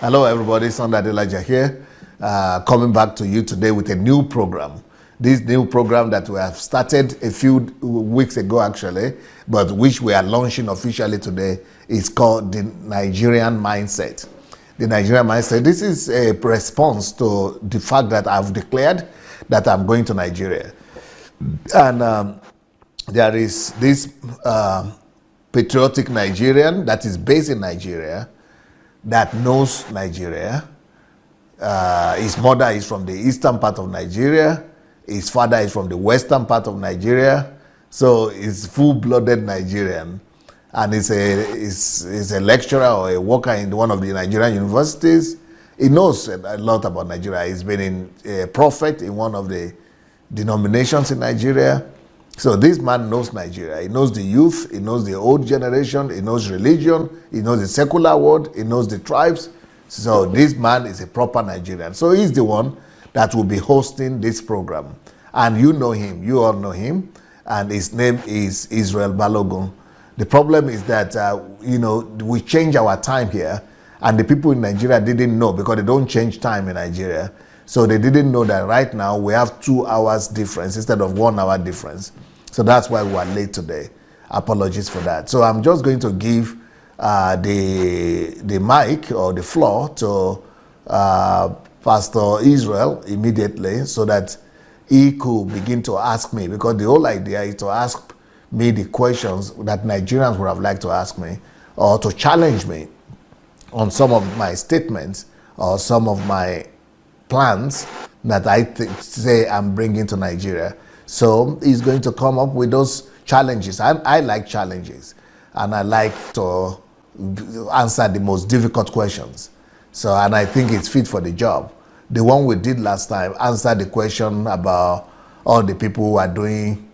Hello, everybody. It's Adelaja here, coming back to you today with a new program. This new program that we have started a few weeks ago, actually, but which we are launching officially today is called the Nigerian Mindset. The Nigerian Mindset. This is a response to the fact that I've declared that I'm going to Nigeria, and there is this patriotic Nigerian that is based in Nigeria, that knows Nigeria. His mother is from the eastern part of Nigeria. His father is from the western part of Nigeria. So he's full-blooded Nigerian. And he's a lecturer or a worker in one of the Nigerian universities. He knows a lot about Nigeria. He's been a prophet in one of the denominations in Nigeria. So this man knows Nigeria. He knows the youth, he knows the old generation, he knows religion, he knows the secular world, he knows the tribes. So this man is a proper Nigerian. So he's the one that will be hosting this program. And you know him, you all know him, and his name is Israel Balogun. The problem is that, we change our time here, and the people in Nigeria didn't know because they don't change time in Nigeria. So they didn't know that right now we have 2 hours difference instead of 1 hour difference. So that's why we are late today. Apologies for that. So I'm just going to give the mic or the floor to Pastor Israel immediately so that he could begin to ask me, because the whole idea is to ask me the questions that Nigerians would have liked to ask me, or to challenge me on some of my statements or some of my plans that I say I'm bringing to Nigeria. So he's going to come up with those challenges. I like challenges, and I like to answer the most difficult questions. So, and I think it's fit for the job. The one we did last time answered the question about all the people who are doing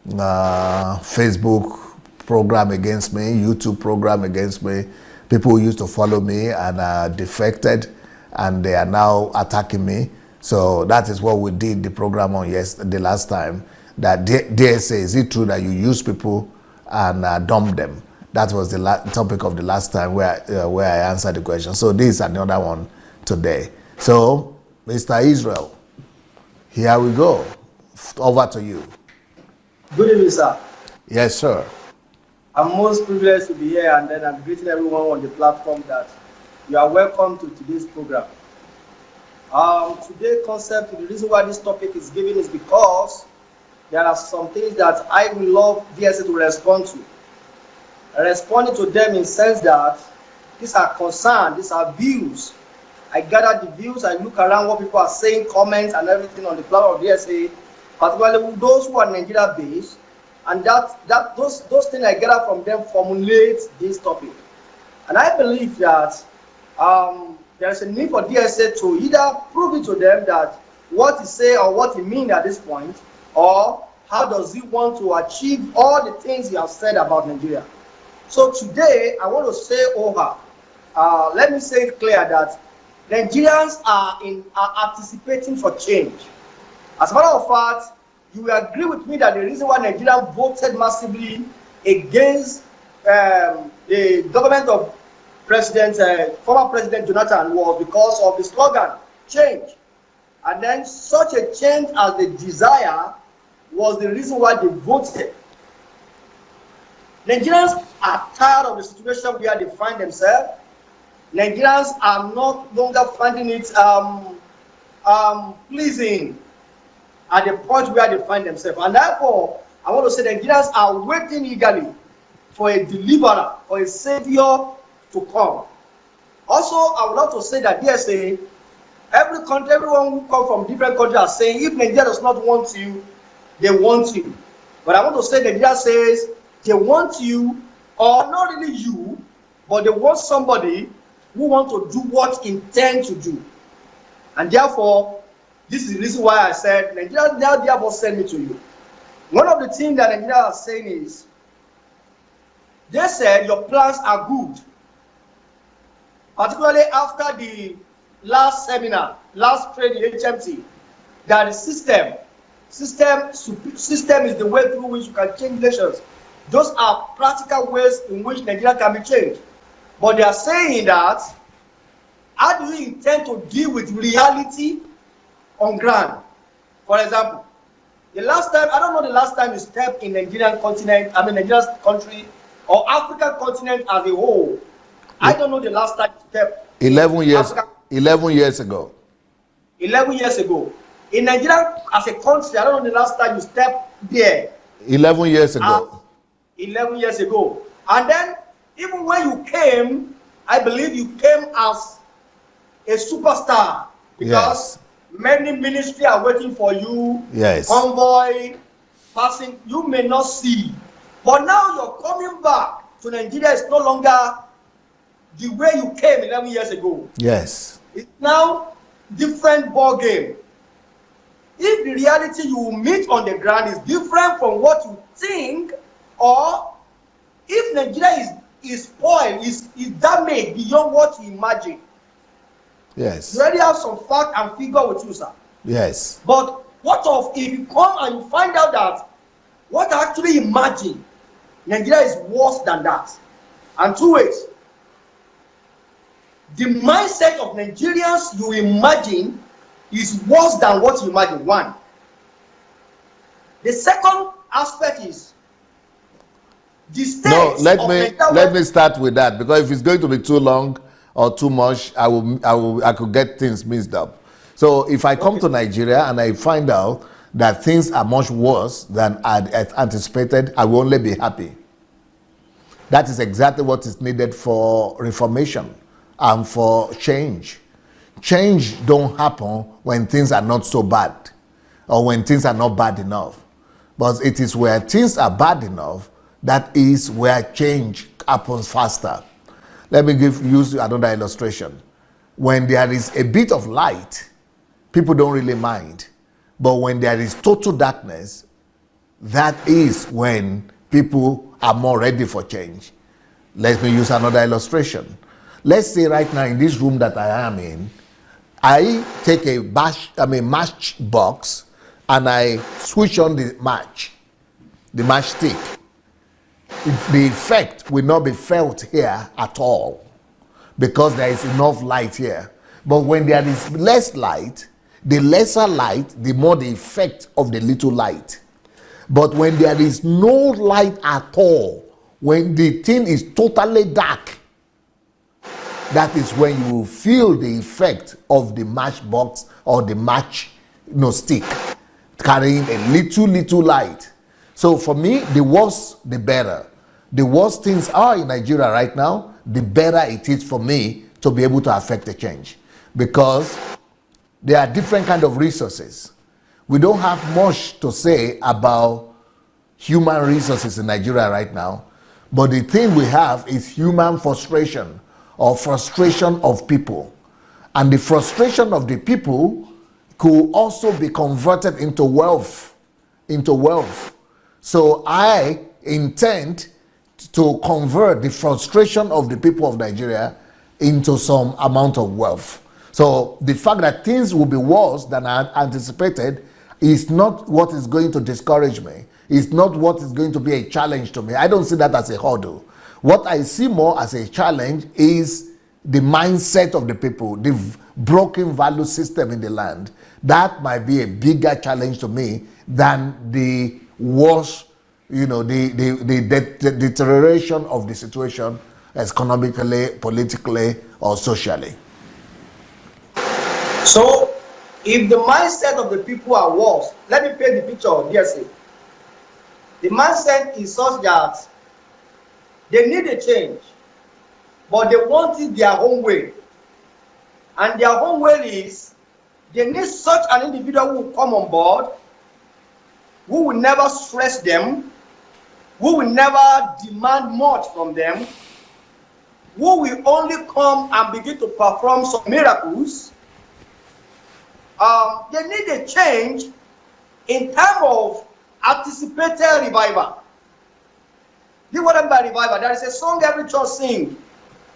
Facebook program against me, YouTube program against me, people who used to follow me and are defected, and they are now attacking me. So that is what we did the program on the last time. That Dsa, is it true that you use people and dump them? That was the topic of the last time where I answered the question. So this is another one today. So, Mr. Israel, here we go. Over to you. Good evening, sir. Yes, sir. I'm most privileged to be here, and then I'm greeting everyone on the platform that you are welcome to today's program. Today's concept, the reason why this topic is given is because there are some things that I will love Dsa to respond to. Responding to them in the sense that these are concerns, these are views. I gather the views, I look around what people are saying, comments and everything on the platform of Dsa, particularly those who are Nigeria based, and those things I gather from them formulate this topic. And I believe that there's a need for Dsa to either prove it to them that what he say or what he mean at this point, or how does he want to achieve all the things he has said about Nigeria. So today, I want to say let me say it clear that Nigerians are anticipating for change. As a matter of fact, you will agree with me that the reason why Nigeria voted massively against the government of former President Jonathan was because of the slogan, change. And then such a change as the desire was the reason why they voted. Nigerians are tired of the situation where they find themselves. Nigerians are no longer finding it pleasing at the point where they find themselves. And therefore, I want to say Nigerians are waiting eagerly for a deliverer, for a savior to come. Also, I would love to say that Dsa, every country, everyone who comes from different countries are saying if Nigeria does not want you, they want you. But I want to say Nigeria says they want you, or not really you, but they want somebody who wants to do what intend to do. And therefore, this is the reason why I said Nigeria now therefore send me to you. One of the things that Nigeria are saying is, they said your plans are good. Particularly after the last seminar, last training, HMT, that the system is the way through which you can change nations. Those are practical ways in which Nigeria can be changed. But they are saying that how do you intend to deal with reality on ground? For example, the last time, I don't know the last time you stepped in Nigerian continent, Nigerian country or African continent as a whole. I don't know the last time you stepped. 11 years. Africa. 11 years ago. 11 years ago. In Nigeria as a country, I don't know the last time you stepped there. 11 years ago. 11 years ago. And then, even when you came, I believe you came as a superstar. Because many ministries are waiting for you. Yes. Convoy, passing, you may not see. But now you're coming back to Nigeria. It's no longer the way you came 11 years ago. Yes. It's now different ball game. If the reality you will meet on the ground is different from what you think, or if Nigeria is spoiled, is damaged beyond what you imagine. Yes. You already have some fact and figure with you, sir. Yes. But what of if you come and you find out that what I actually imagine, Nigeria is worse than that? And two ways. The mindset of Nigerians you imagine is worse than what you imagine. One. The second aspect is the state. No, let me start with that, because if it's going to be too long or too much, I could get things mixed up. So if I come to Nigeria and I find out that things are much worse than I anticipated, I will only be happy. That is exactly what is needed for reformation and for change. Change don't happen when things are not so bad or when things are not bad enough. But it is where things are bad enough that is where change happens faster. Let me use another illustration. When there is a bit of light, people don't really mind. But when there is total darkness, that is when people are more ready for change. Let me use another illustration. Let's say right now in this room that I am in, I take a match box and I switch on the match stick. The effect will not be felt here at all because there is enough light here. But when there is less light, the lesser light, the more the effect of the little light. But when there is no light at all, when the thing is totally dark, that is when you will feel the effect of the matchbox or the match stick carrying a little light. So for me, the worse, the better. The worse things are in Nigeria right now, the better it is for me to be able to affect a change. Because there are different kind of resources. We don't have much to say about human resources in Nigeria right now. But the thing we have is human frustration or frustration of people. And the frustration of the people could also be converted into wealth. So I intend to convert the frustration of the people of Nigeria into some amount of wealth. So the fact that things will be worse than I anticipated is not what is going to discourage me. It's not what is going to be a challenge to me. I don't see that as a hurdle. What I see more as a challenge is the mindset of the people, the broken value system in the land. That might be a bigger challenge to me than the worse, the deterioration of the situation economically, politically, or socially. So, if the mindset of the people are worse, let me paint the picture of DSA. The mindset is such that they need a change, but they want it their own way. And their own way is, they need such an individual who will come on board, who will never stress them, who will never demand much from them, who will only come and begin to perform some miracles. They need a change in terms of anticipated revival. You know what I mean by revival? There is a song every church sings.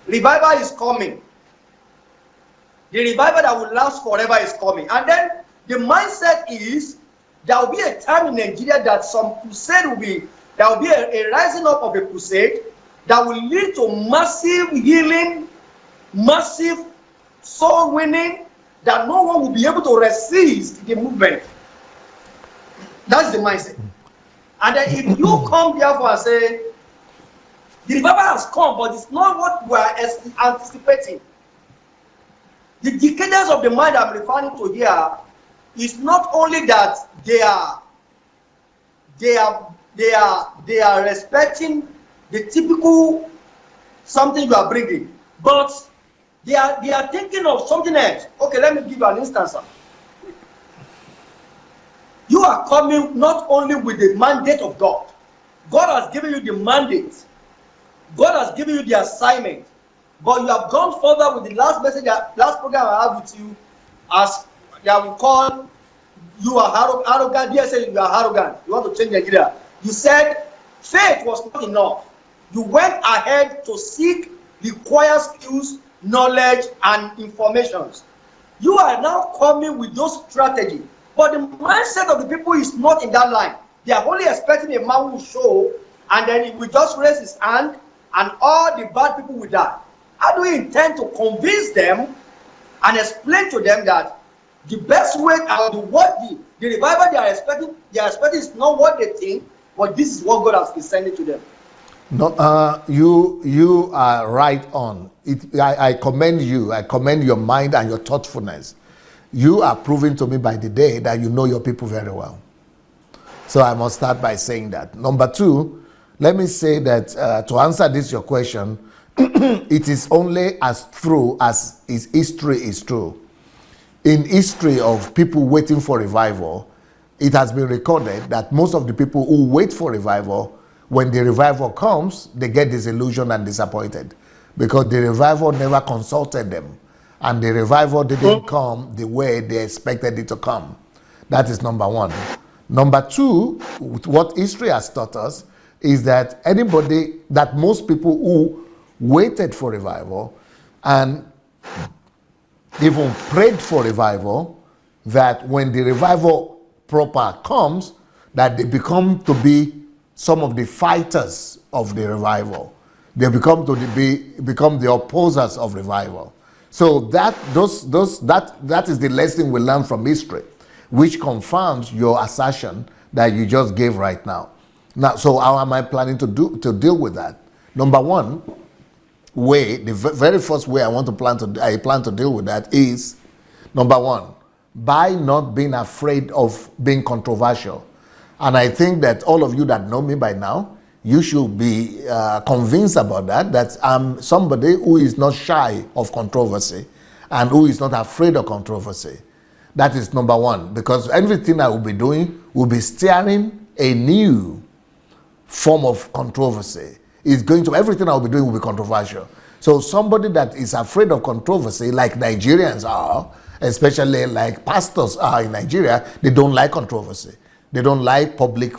Revival is coming. The revival that will last forever is coming. And then the mindset is there will be a time in Nigeria that some crusade will be, there will be a rising up of a crusade that will lead to massive healing, massive so winning that no one will be able to resist the movement. That's the mindset. And then if you come therefore and say, the revival has come, but it's not what we are anticipating. The decadence of the mind I'm referring to here is not only that they are respecting the typical something you are bringing, but they are thinking of something else. Okay, let me give you an instance. You are coming not only with the mandate of God. God has given you the mandate. God has given you the assignment. But you have gone further with the last message, last program I have with you, as they will call you are arrogant. They say you are arrogant. You want to change Nigeria. You said faith was not enough. You went ahead to seek required skills, knowledge, and informations. You are now coming with those strategies. But the mindset of the people is not in that line. They are only expecting a man who will show, and then he will just raise his hand, and all the bad people will die. How do you intend to convince them and explain to them that the best way and the revival they are expecting is not what they think, but this is what God has been sending to them? No, you are right on. I commend you. I commend your mind and your thoughtfulness. You are proving to me by the day that you know your people very well. So I must start by saying that. Number two, let me say that to answer this your question, it is only as true as its history is true. In history of people waiting for revival, it has been recorded that most of the people who wait for revival, when the revival comes, they get disillusioned and disappointed because the revival never consulted them. And the revival didn't come the way they expected it to come. That is number one. Number two, what history has taught us is that most people who waited for revival and even prayed for revival, that when the revival proper comes, that they become to be some of the fighters of the revival. They become the opposers of revival. So that is the lesson we learn from history, which confirms your assertion that you just gave right now. Now, so how am I planning to deal with that? Number one way, the very first way I plan to deal with that is, number one, by not being afraid of being controversial. And I think that all of you that know me by now, you should be convinced about that I'm somebody who is not shy of controversy and who is not afraid of controversy. That is number one, because everything I will be doing will be steering a new form of controversy. Everything I will be doing will be controversial. So somebody that is afraid of controversy, like Nigerians are, especially like pastors are in Nigeria, they don't like controversy. They don't like public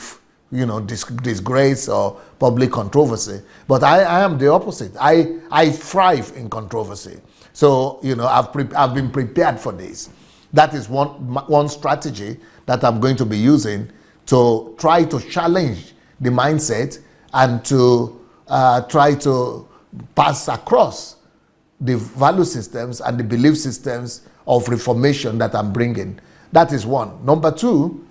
disgrace or public controversy. But I am the opposite. I thrive in controversy. So, I've been prepared for this. That is one strategy that I'm going to be using to try to challenge the mindset and to try to pass across the value systems and the belief systems of Reformation that I'm bringing. That is one. Number two,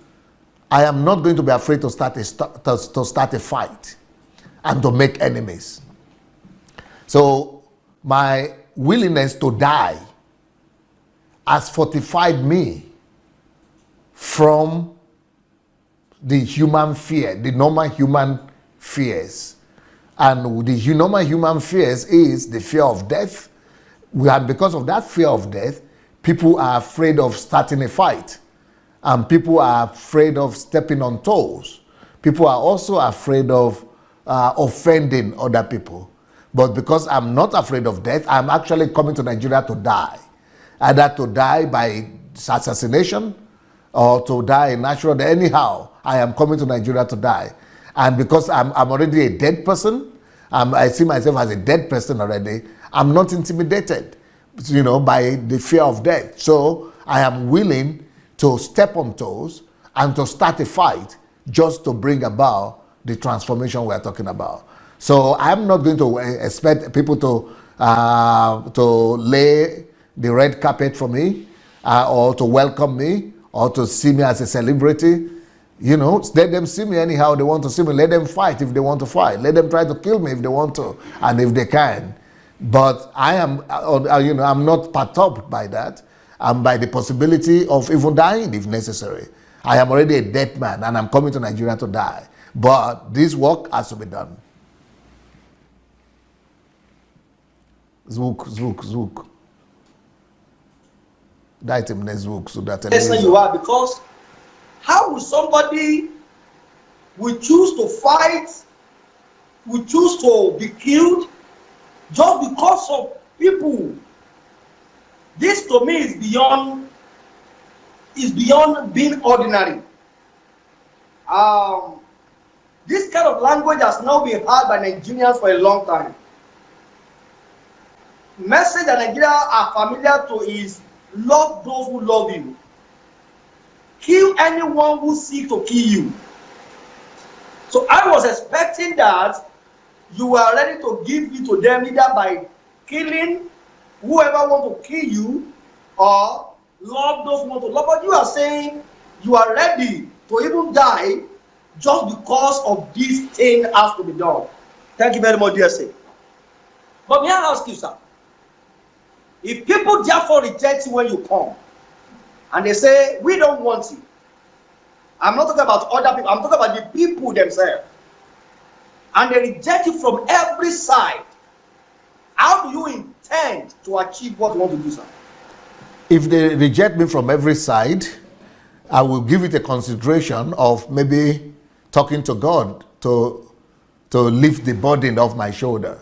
I am not going to be afraid to start a fight and to make enemies. So my willingness to die has fortified me from the human fear, the normal human fears. And the normal human fears is the fear of death. Because of that fear of death, people are afraid of starting a fight. And people are afraid of stepping on toes. People are also afraid of offending other people. But because I'm not afraid of death, I'm actually coming to Nigeria to die. Either to die by assassination or to die natural. Anyhow, I am coming to Nigeria to die. And because I'm already a dead person, I see myself as a dead person already, I'm not intimidated, by the fear of death. So I am willing to step on toes and to start a fight just to bring about the transformation we're talking about. So I'm not going to expect people to lay the red carpet for me, or to welcome me, or to see me as a celebrity. You know, let them see me anyhow they want to see me. Let them fight if they want to fight. Let them try to kill me if they want to, and if they can. But I am, I'm not perturbed by that. I'm by the possibility of even dying if necessary. I am already a dead man, and I'm coming to Nigeria to die. But this work has to be done. Zvuk. Dajte mne zvuk so that Yes, you are, because how will somebody will choose to fight, will choose to be killed just because of people? This to me is beyond being ordinary. This kind of language has now been heard by Nigerians for a long time. Message that Nigerians are familiar to is love those who love you. Kill anyone who seeks to kill you. So I was expecting that you were ready to give it to them either by killing whoever wants to kill you or love those who want to love. But you are saying you are ready to even die just because of this thing has to be done. Thank you very much, dear sir. But may I ask you, sir, if people therefore reject you when you come, and they say, we don't want you. I'm not talking about other people, I'm talking about the people themselves. And they reject you from every side. How do you intend to achieve what you want to do, sir? If they reject me from every side, I will give it a consideration of maybe talking to God to lift the burden off my shoulder.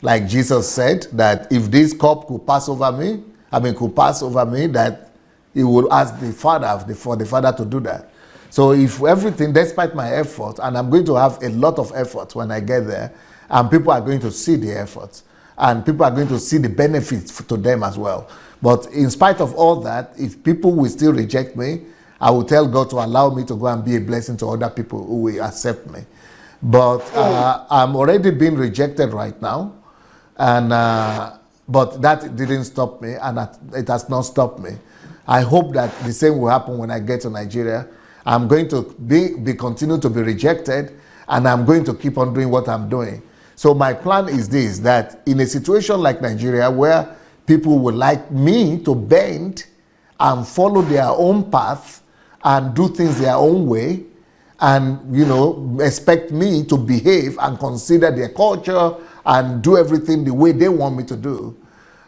Like Jesus said, that if this cup could pass over me, that he will ask the Father for the Father to do that. So if everything, despite my effort, and I'm going to have a lot of effort when I get there, and people are going to see the effort, and people are going to see the benefits to them as well. But in spite of all that, if people will still reject me, I will tell God to allow me to go and be a blessing to other people who will accept me. But I'm already being rejected right now, and but that didn't stop me, and it has not stopped me. I hope that the same will happen when I get to Nigeria. I'm going to continue to be rejected, and I'm going to keep on doing what I'm doing. So my plan is this, that in a situation like Nigeria, where people would like me to bend and follow their own path and do things their own way, and expect me to behave and consider their culture and do everything the way they want me to do,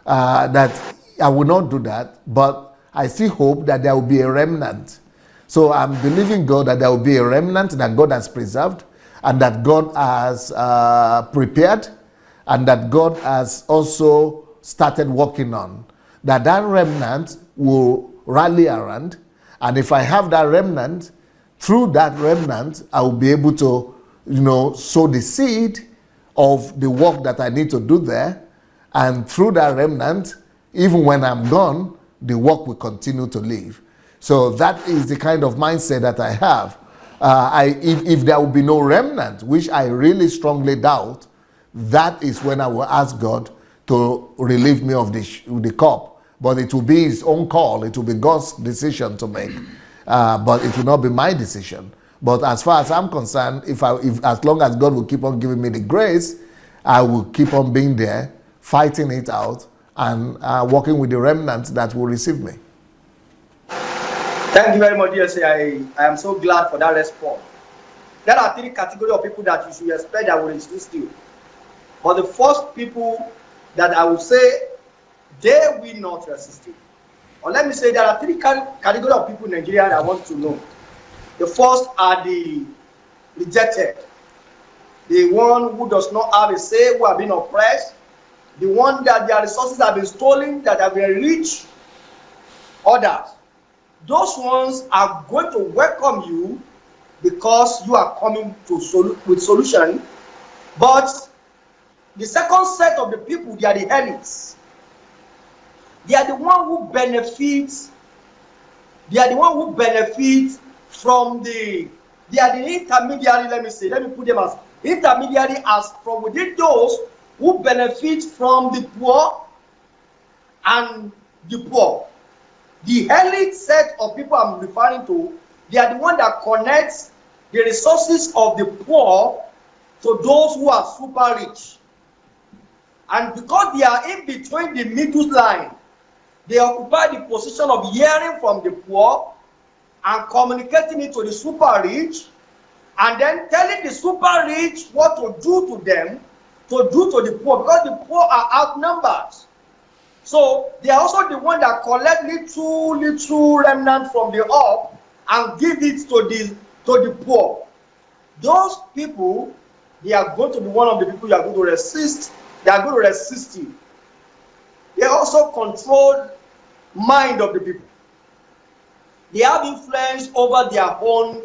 that I will not do that. But I still hope that there will be a remnant. So I'm believing God that there will be a remnant that God has preserved, and that God has prepared, and that God has also started working on. That remnant will rally around, and if I have that remnant, through that remnant, I will be able to, sow the seed of the work that I need to do there, and through that remnant, even when I'm gone, the work will continue to live. So that is the kind of mindset that I have. If there will be no remnant, which I really strongly doubt, that is when I will ask God to relieve me of the cup. But it will be his own call. It will be God's decision to make. But it will not be my decision. But as far as I'm concerned, if as long as God will keep on giving me the grace, I will keep on being there, fighting it out, and working with the remnants that will receive me. Thank you very much, dear sir. I am so glad for that response. There are three categories of people that you should expect that will resist you. But the first people that I will say, they will not resist you. Or let me say, there are three categories of people in Nigeria that I want to know. The first are the rejected. The one who does not have a say, who have been oppressed. The one that their resources have been stolen, that have been rich. Others. Those ones are going to welcome you because you are coming with solution. But the second set of the people, they are the elites. They are the one who benefits. They are the one who benefit from they are the intermediary, let me put them as intermediary, as from within those who benefit from the poor and the poor. The elite set of people I'm referring to, they are the one that connects the resources of the poor to those who are super rich. And because they are in between the middle line, they occupy the position of hearing from the poor and communicating it to the super rich, and then telling the super rich what to do to them, to do to the poor, because the poor are outnumbered. So they are also the one that collect little remnant from the up and give it to the poor. Those people, they are going to be one of the people you are going to resist. They are going to resist you. They also control mind of the people. They have influence over their home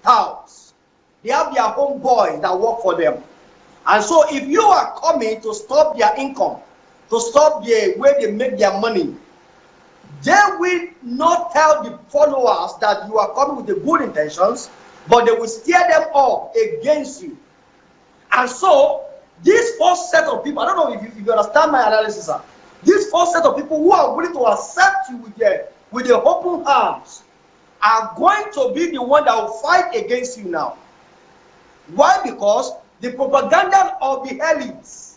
towns. They have their home boys that work for them. And so if you are coming to stop their income, to stop the way they make their money, they will not tell the followers that you are coming with the good intentions, but they will steer them up against you. And so this first set of people, I don't know if you understand my analysis, sir. This first set of people who are willing to accept you with their open arms are going to be the one that will fight against you now. Why? Because the propaganda of the elites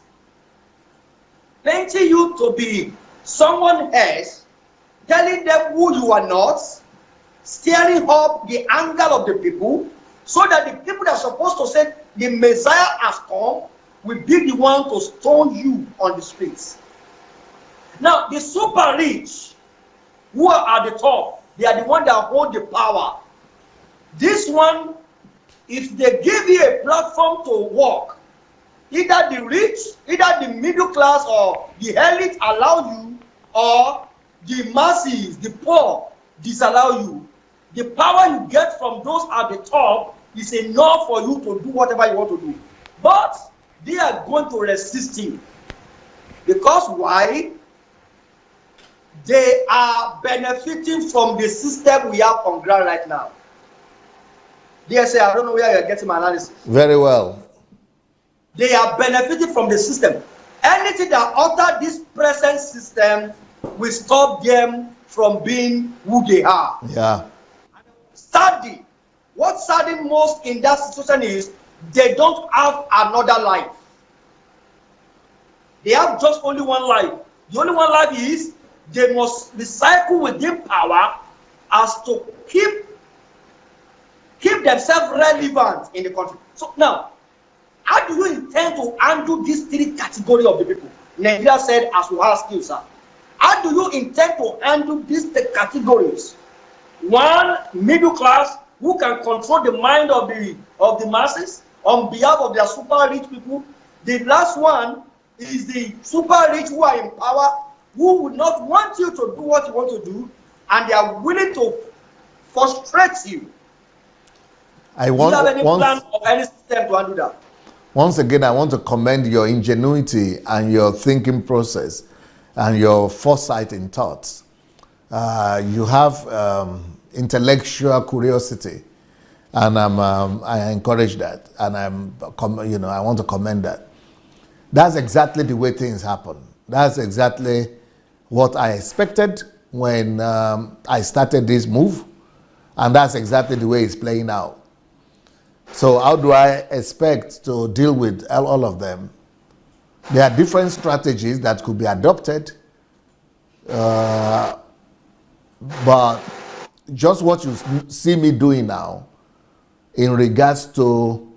painting you to be someone else, telling them who you are not, stirring up the anger of the people, so that the people that are supposed to say the Messiah has come will be the one to stone you on the streets. Now, the super rich who are at the top, they are the one that hold the power. This one, if they give you a platform to work, either the rich, either the middle class or the elite allow you, or the masses, the poor, disallow you. The power you get from those at the top is enough for you to do whatever you want to do. But they are going to resist you. Because why? They are benefiting from the system we have on ground right now. DSA, I don't know where you're getting my analysis. Very well. They are benefiting from the system. Anything that alters this present system will stop them from being who they are. Yeah. Sadly, what saddens most in that situation is they don't have another life. They have just only one life. The only one life is they must recycle within power as to keep themselves relevant in the country. So now, how do you intend to handle these three categories of the people? Nigeria said, as we ask you, sir, how do you intend to handle these categories? One, middle class, who can control the mind of the masses on behalf of their super rich people. The last one is the super rich who are in power, who would not want you to do what you want to do, and they are willing to frustrate you. Do you have any plan or any system to handle that? Once again, I want to commend your ingenuity and your thinking process and your foresight in thoughts. You have intellectual curiosity, and I encourage that, and I want to commend that. That's exactly the way things happen. That's exactly what I expected when I started this move, and that's exactly the way it's playing out. So how do I expect to deal with all of them? There are different strategies that could be adopted, but just what you see me doing now in regards to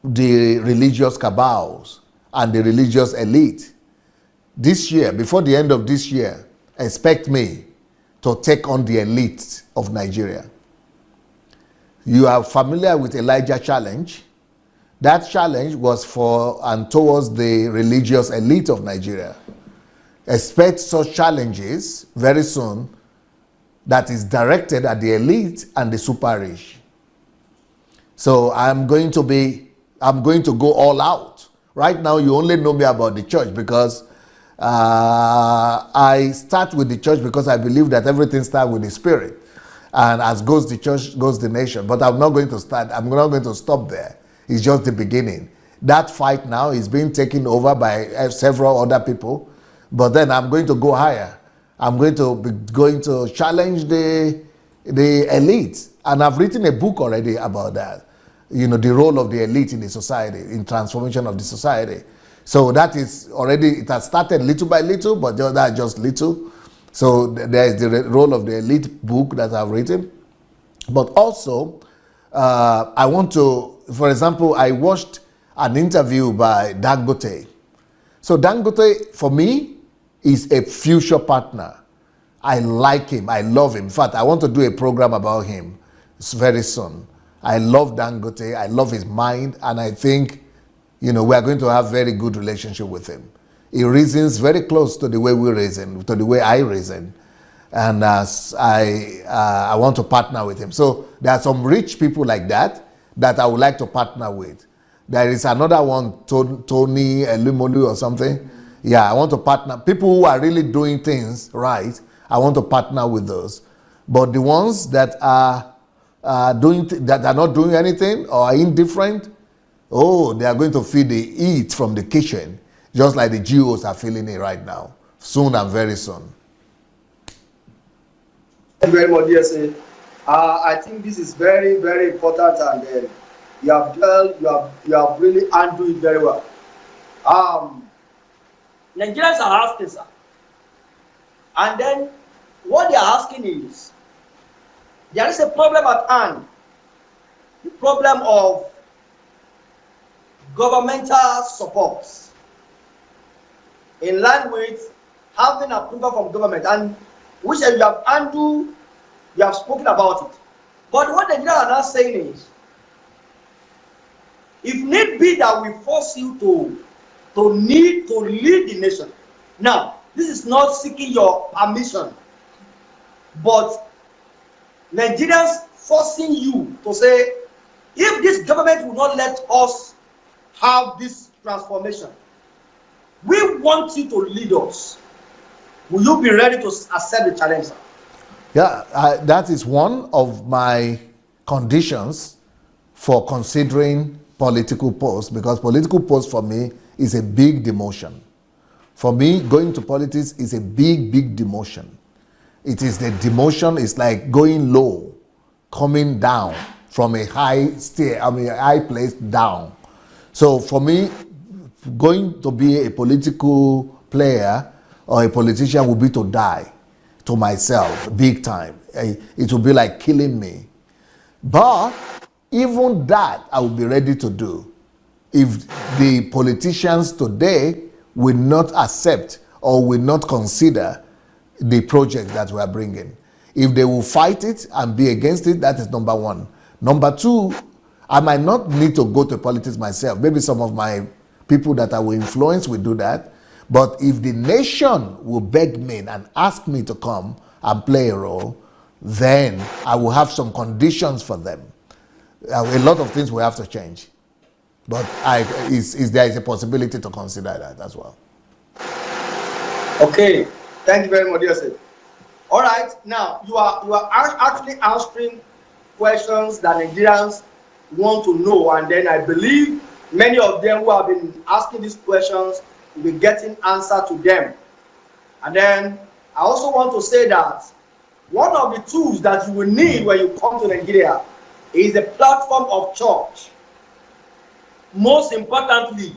the religious cabals and the religious elite, this year, before the end of this year, expect me to take on the elite of Nigeria. You are familiar with Elijah challenge. That challenge was for and towards the religious elite of Nigeria. Expect such challenges very soon that is directed at the elite and the super rich. So I'm going to go all out. Right now, you only know me about the church because I start with the church because I believe that everything starts with the spirit. And as goes the church, goes the nation. But I'm not going to stop there. It's just the beginning. That fight now is being taken over by several other people. But then I'm going to go higher. I'm going to challenge the elite. And I've written a book already about that. You know, the role of the elite in the society, in transformation of the society. So that is already, it has started little by little, but that's just little. So there is the role of the elite book that I've written. But also, I want to, for example, I watched an interview by Dangote. So Dangote, for me, is a future partner. I like him. I love him. In fact, I want to do a program about him very soon. I love Dangote. I love his mind. And I think, you know, we are going to have very good relationship with him. He reasons very close to the way we reason, to the way I reason. And I want to partner with him. So there are some rich people like that I would like to partner with. There is another one, Tony Elumolu or something. Yeah, I want to partner. People who are really doing things right, I want to partner with those. But the ones that are that are not doing anything or are indifferent, oh, they are going to feed the heat from the kitchen, just like the GOs are feeling it right now, soon and very soon. Thank you very much, Dsa. I think this is very, very important, and you have really handled it very well. Nigerians are asking, sir, and then what they are asking is, there is a problem at hand, the problem of governmental support in line with having approval from government, and which you have handled, you have spoken about it. But what the Nigerians are now saying is, if need be that we force you to lead the nation. Now, this is not seeking your permission, but Nigerians forcing you to say, if this government will not let us have this transformation, we want you to lead us. Will you be ready to accept the challenge, sir? Yeah, that is one of my conditions for considering political post, because political post for me is a big demotion. For me, going to politics is a big demotion. It is the demotion, it's like going low, coming down from a high place down. So for me, going to be a political player or a politician would be to die to myself, big time. It would be like killing me. But even that I would be ready to do if the politicians today will not accept or will not consider the project that we are bringing. If they will fight it and be against it, that is number one. Number two, I might not need to go to politics myself. Maybe some of my people that I will influence will do that. But if the nation will beg me and ask me to come and play a role, then I will have some conditions for them. A lot of things will have to change. But there is a possibility to consider that as well. Okay, thank you very much, Dsa. All right, now you are actually answering questions that Nigerians want to know, and then I believe many of them who have been asking these questions will be getting answer to them. And then I also want to say that one of the tools that you will need when you come to Nigeria is the platform of church. Most importantly,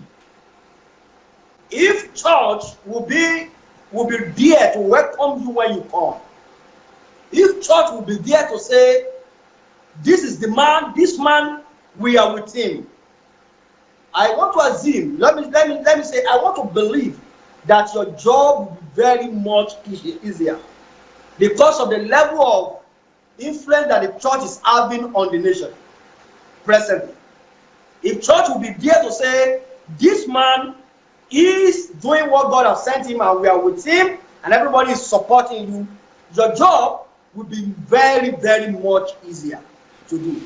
if church will be there to welcome you when you come, if church will be there to say, this is the man, this man, we are with him, I want to assume, let me say, I want to believe that your job will be very much easier because of the level of influence that the church is having on the nation presently. If church will be there to say, this man is doing what God has sent him and we are with him and everybody is supporting you, your job will be very, very much easier to do.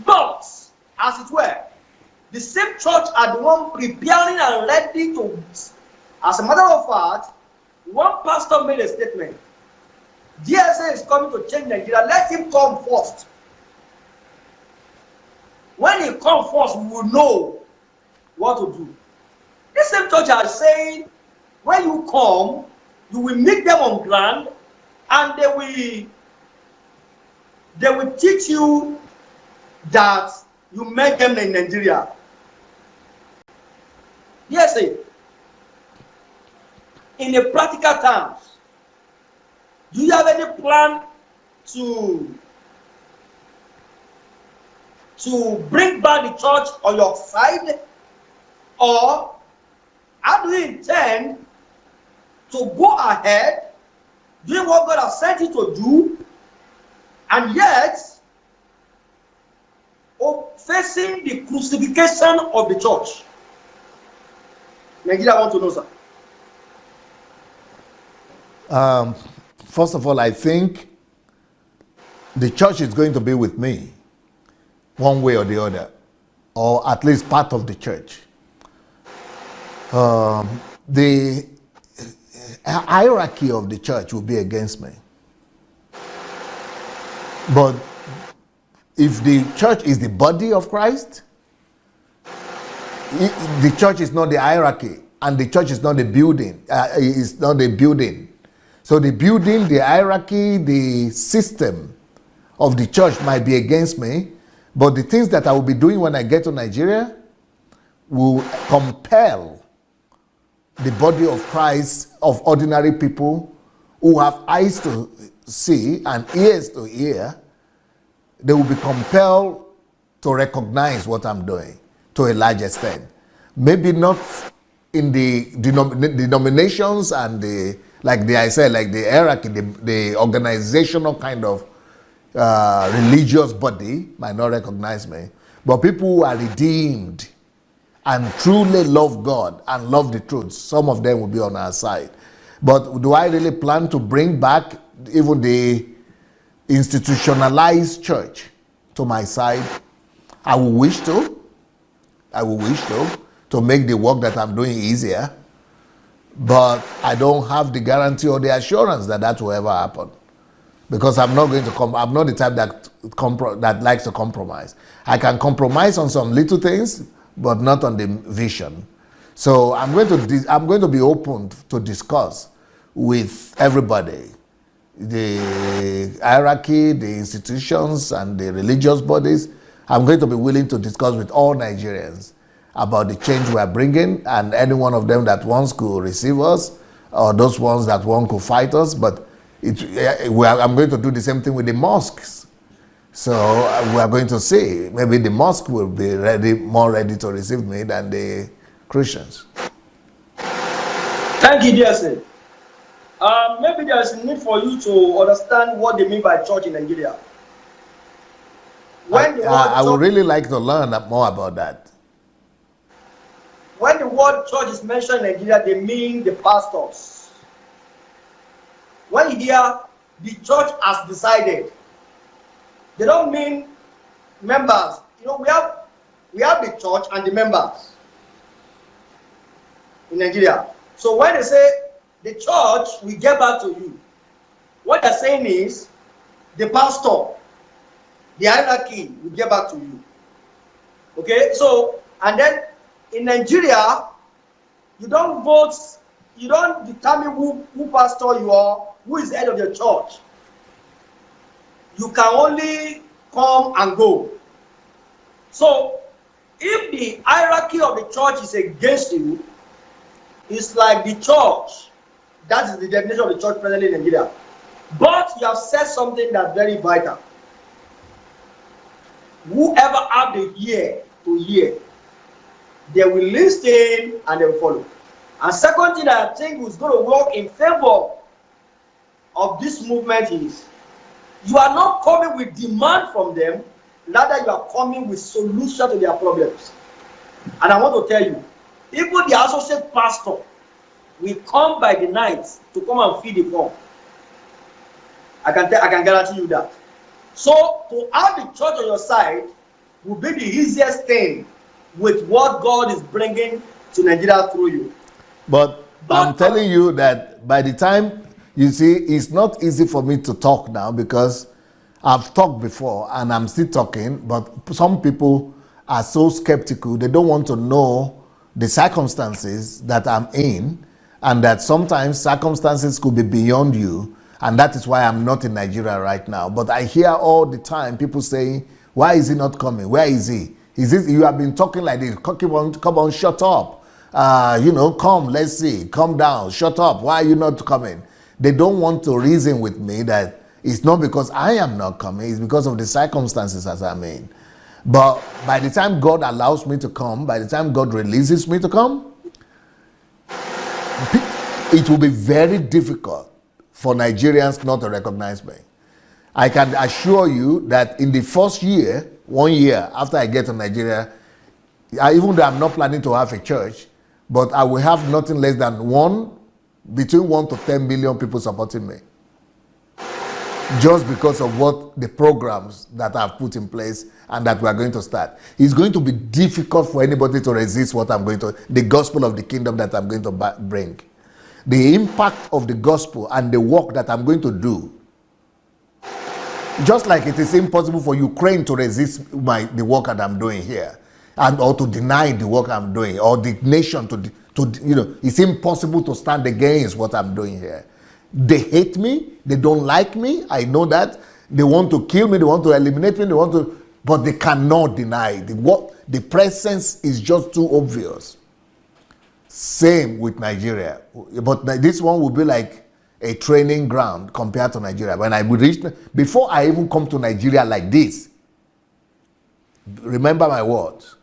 But, as it were, the same church are the one preparing and ready to. As a matter of fact, one pastor made a statement. Dsa is coming to change Nigeria. Let him come first. When he comes first, we will know what to do. This same church are saying when you come, you will meet them on ground, and they will teach you that you met them in Nigeria. Yes, sir. In a practical terms, do you have any plan to bring back the church on your side, or how do you intend to go ahead doing what God has sent you to do, and yet facing the crucifixion of the church? Nigeria want to know, sir. First of all, I think the church is going to be with me one way or the other, or at least part of the church. The hierarchy of the church will be against me. But if the church is the body of Christ, the church is not the hierarchy, and the church is not the building. It's not the building. So the building, the hierarchy, the system of the church might be against me, but the things that I will be doing when I get to Nigeria will compel the body of Christ, of ordinary people who have eyes to see and ears to hear. They will be compelled to recognize what I'm doing to a large extent. Maybe not in the denominations and the hierarchy, the organizational kind of religious body might not recognize me, but people who are redeemed and truly love God and love the truth, some of them will be on our side. But do I really plan to bring back even the institutionalized church to my side? I will wish to make the work that I'm doing easier, but I don't have the guarantee or the assurance that that will ever happen, because I'm not going to I'm not the type that likes to compromise. I can compromise on some little things, but not on the vision. So I'm going to be open to discuss with everybody, the hierarchy, the institutions, and the religious bodies. I'm going to be willing to discuss with all Nigerians about the change we are bringing, and any one of them that wants to receive us, or those ones that want to fight us. But I'm going to do the same thing with the mosques. So we are going to see. Maybe the mosque will be more ready to receive me than the Christians. Thank you, Dsa. Maybe there is a need for you to understand what they mean by church in Nigeria. I would really like to learn more about that. When the word church is mentioned in Nigeria, they mean the pastors. When you hear the church has decided, they don't mean members. You know, we have the church and the members in Nigeria. So when they say the church will get back to you, what they're saying is the pastor, the hierarchy will get back to you. Okay, so, and then in Nigeria, you don't vote, you don't determine who pastor you are, who is the head of your church. You can only come and go. So, if the hierarchy of the church is against you, it's like the church. That is the definition of the church presently in Nigeria. But you have said something that's very vital. Whoever have the ear to hear, they will listen and they will follow. And second thing that I think is going to work in favor of this movement is, you are not coming with demand from them, rather you are coming with solution to their problems. And I want to tell you, even the associate pastor will come by the night to come and feed the poor. I can guarantee you that. So to have the church on your side will be the easiest thing with what God is bringing to Nigeria through you. But I'm telling you that by the time, you see, it's not easy for me to talk now, because I've talked before and I'm still talking, but some people are so skeptical. They don't want to know the circumstances that I'm in, and that sometimes circumstances could be beyond you, and that is why I'm not in Nigeria right now. But I hear all the time people saying, why is he not coming? Where is he? Is this, you have been talking like this, come on, shut up. Come, let's see, calm down, shut up. Why are you not coming? They don't want to reason with me that it's not because I am not coming, it's because of the circumstances as I'm in. But by the time God allows me to come, by the time God releases me to come, it will be very difficult for Nigerians not to recognize me. I can assure you that in the first year, 1 year after I get to Nigeria, even though I'm not planning to have a church, but I will have nothing less than between 1 to 10 million people supporting me. Just because of what the programs that I've put in place and that we are going to start. It's going to be difficult for anybody to resist the gospel of the kingdom that I'm going to bring. The impact of the gospel and the work that I'm going to do. Just like it is impossible for Ukraine to resist the work that I'm doing here, or to deny the work I'm doing, or the nation it's impossible to stand against what I'm doing here. They hate me, they don't like me, I know that. They want to kill me, they want to eliminate me, but they cannot deny the presence is just too obvious. Same with Nigeria, but this one will be like a training ground compared to Nigeria. When I reach, before I even come to Nigeria like this, remember my words,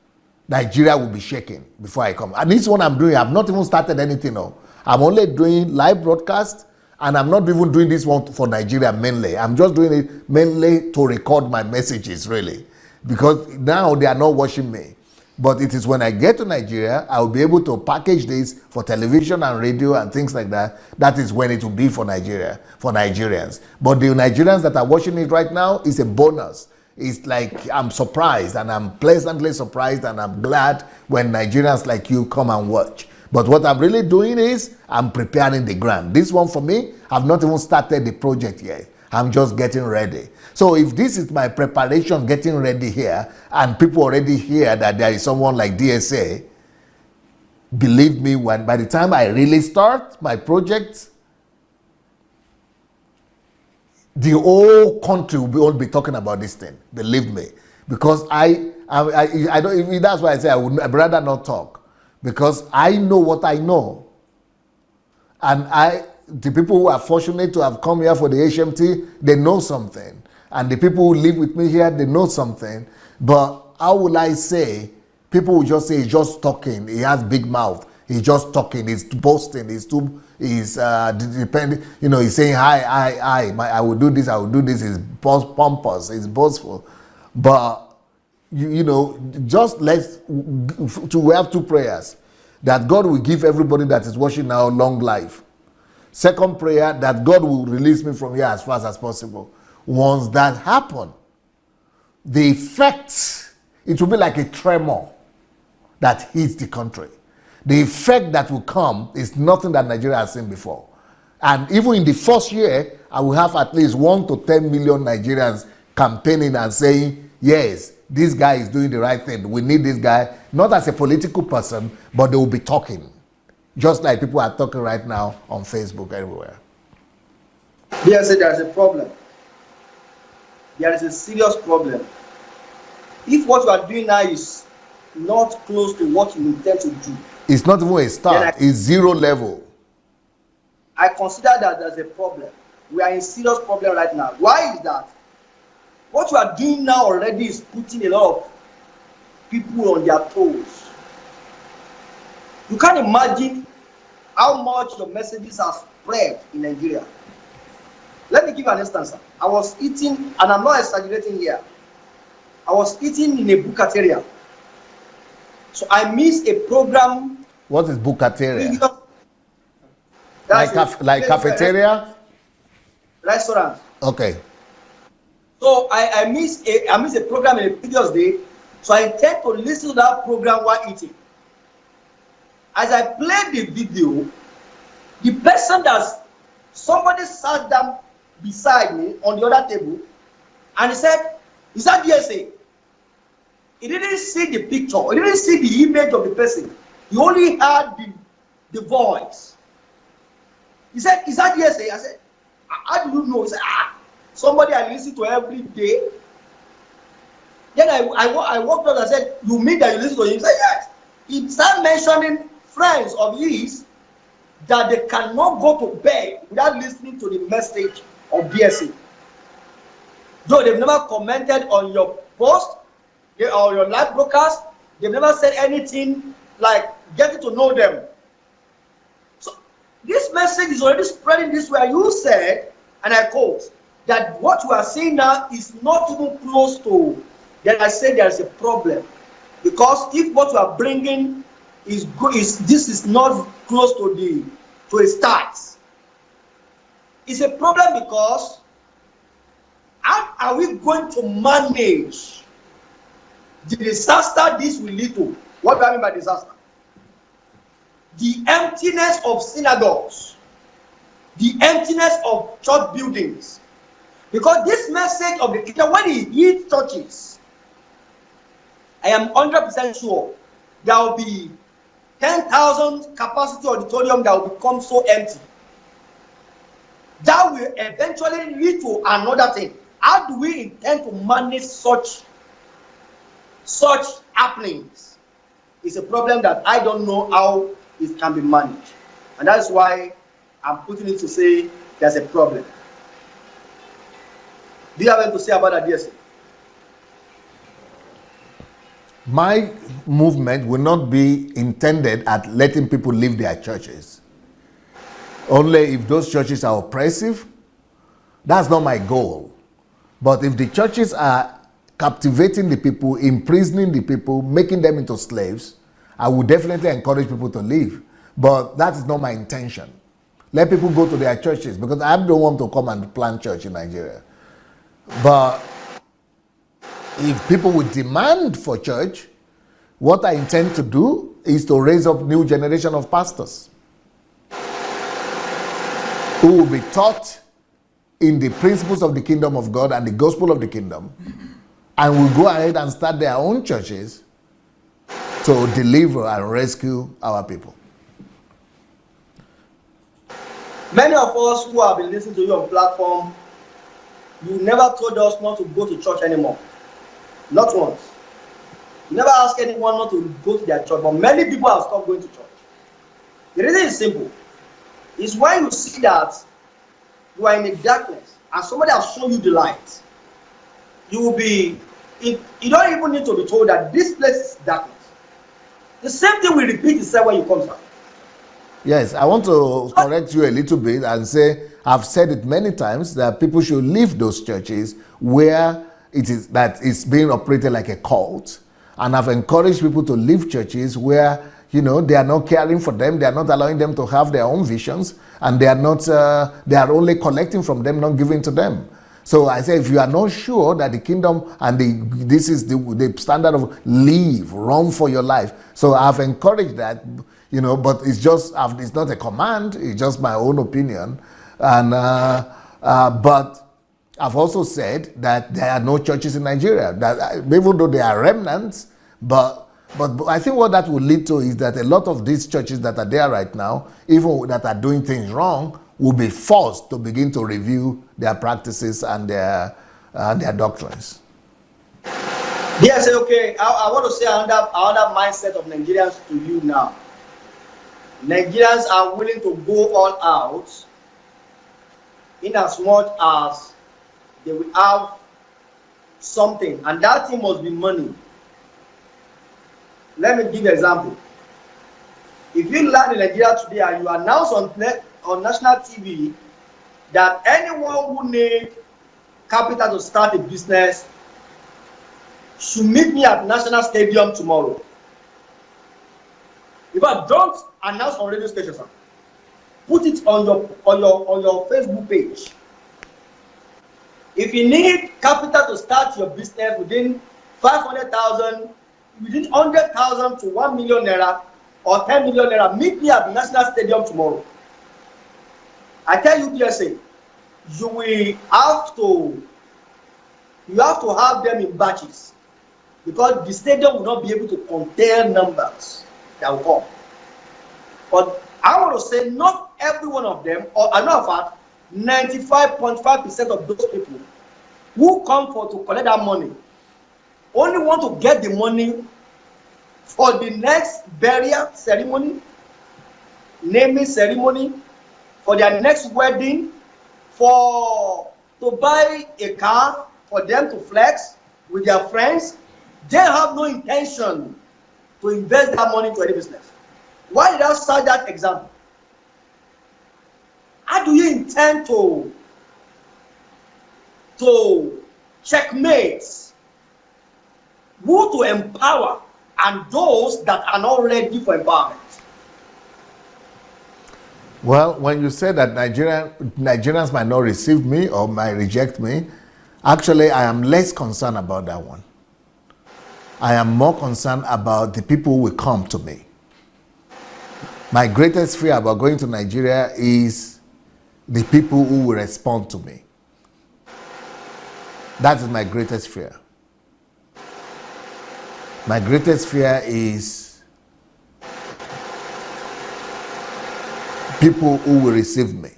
Nigeria will be shaking before I come. And this one I'm doing, I've not even started anything. No. I'm only doing live broadcast, and I'm not even doing this one for Nigeria mainly. I'm just doing it mainly to record my messages, really, because now they are not watching me. But it is when I get to Nigeria, I will be able to package this for television and radio and things like that. That is when it will be for Nigeria, for Nigerians. But the Nigerians that are watching it right now is a bonus. It's like I'm surprised, and I'm pleasantly surprised, and I'm glad when Nigerians like you come and watch. But what I'm really doing is I'm preparing the ground. This one for me, I've not even started the project yet. I'm just getting ready. So if this is my preparation, getting ready here, and people already hear that there is someone like DSA, believe me, by the time I really start my project, the whole country will be talking about this thing. Believe me, because I don't. That's why I say I'd rather not talk, because I know what I know, and the people who are fortunate to have come here for the HMT, they know something. And the people who live with me here, they know something. But how will I say? People will just say he's just talking. He has big mouth. He's just talking. He's boasting. He's depending. He's saying I will do this. I will do this. He's pompous. He's boastful. But just we have two prayers, that God will give everybody that is watching now long life. Second prayer, that God will release me from here as fast as possible. Once that happens, the effect, it will be like a tremor that hits the country. The effect that will come is nothing that Nigeria has seen before. And even in the first year, I will have at least 1 to 10 million Nigerians campaigning and saying, yes, this guy is doing the right thing. We need this guy, not as a political person, but they will be talking. Just like people are talking right now on Facebook everywhere. Yes, there's a problem. There is a serious problem. If what you are doing now is not close to what you intend to do, it's not even a start, it's zero level. I consider that there's a problem. We are in serious problem right now. Why is that? What you are doing now already is putting a lot of people on their toes. You can't imagine how much the messages are spread in Nigeria. Let me give you an instance. I was eating, and I'm not exaggerating here, I was eating in a bukateria. So I missed a program. What is bukateria? Like cafeteria? Restaurant. Okay. So I missed a program in the previous day. So I intend to listen to that program while eating. As I played the video, the person somebody sat down beside me on the other table, and he said, "Is that DSA?" He didn't see the picture, he didn't see the image of the person. He only heard the voice. He said, is that DSA? I said, how do you know? He said, somebody I listen to every day. Then I walked up and said, you mean that you listen to him? He said, yes. He started mentioning friends of his that they cannot go to bed without listening to the message of DSA. Though they've never commented on your post or your live broadcast, they've never said anything like getting to know them. So this message is already spreading this way. You said, and I quote, that what you are seeing now is not even close to. Then I said there is a problem, because if what you are bringing is good, this is not close to a start. It's a problem, because how are we going to manage the disaster this will lead to? What do I mean by disaster? The emptiness of synagogues, the emptiness of church buildings. Because this message of the kingdom, when it hits churches, I am 100% sure there will be 10,000 capacity auditorium that will become so empty. That will eventually lead to another thing. How do we intend to manage such happenings? It's a problem that I don't know how it can be managed. And that's why I'm putting it to say there's a problem. Do you have anything to say about that, DSA? My movement will not be intended at letting people leave their churches. Only if those churches are oppressive. That's not my goal. But if the churches are captivating the people, imprisoning the people, making them into slaves, I would definitely encourage people to leave. But that is not my intention. Let people go to their churches, because I don't want to come and plant church in Nigeria. But if people would demand for church, what I intend to do is to raise up new generation of pastors who will be taught in the principles of the kingdom of God and the gospel of the kingdom, and will go ahead and start their own churches to deliver and rescue our people. Many of us who have been listening to you on platform, you never told us not to go to church anymore. Not once. You never asked anyone not to go to their church, but many people have stopped going to church. The reason is simple. It's when you see that you are in the darkness and somebody has shown you the light, you will be, you don't even need to be told that this place is darkness. The same thing will repeat itself when you come back. Yes, I want to correct you a little bit and say, I've said it many times, that people should leave those churches where it is that it's being operated like a cult. And I've encouraged people to leave churches where, you know, they are not caring for them, they are not allowing them to have their own visions, and they are not, they are only collecting from them, not giving to them. So I say, if you are not sure that the kingdom and this is the standard of leave, run for your life. So I've encouraged that, you know, but it's just, it's not a command, it's just my own opinion. And but I've also said that there are no churches in Nigeria, that even though they are remnants, but I think what that will lead to is that a lot of these churches that are there right now, even that are doing things wrong, will be forced to begin to review their practices and their doctrines. Yes, okay. I want to say another mindset of Nigerians to you now. Nigerians are willing to go all out in as much as they will have something, and that thing must be money. Let me give you an example. If you land in Nigeria today and you announce on national TV that anyone who needs capital to start a business should meet me at National Stadium tomorrow. In fact, don't announce on radio station, sir. Put it on your Facebook page. If you need capital to start your business within 500,000, within 100,000 to 1 million naira or 10 million naira, meet me at National Stadium tomorrow. I tell you, DSA, you will have to have them in batches, because the stadium will not be able to contain numbers that will come. But I want to say not every one of them, or another fact, 95.5% of those people who come for to collect that money only want to get the money for the next burial ceremony, naming ceremony, for their next wedding, for to buy a car for them to flex with their friends. They have no intention to invest that money into any business. Why did I start that example? How do you intend to checkmate who to empower and those that are not ready for empowerment? Well, when you say that Nigerians might not receive me or might reject me, actually, I am less concerned about that one. I am more concerned about the people who will come to me. My greatest fear about going to Nigeria is the people who will respond to me. That is my greatest fear. My greatest fear is people who will receive me.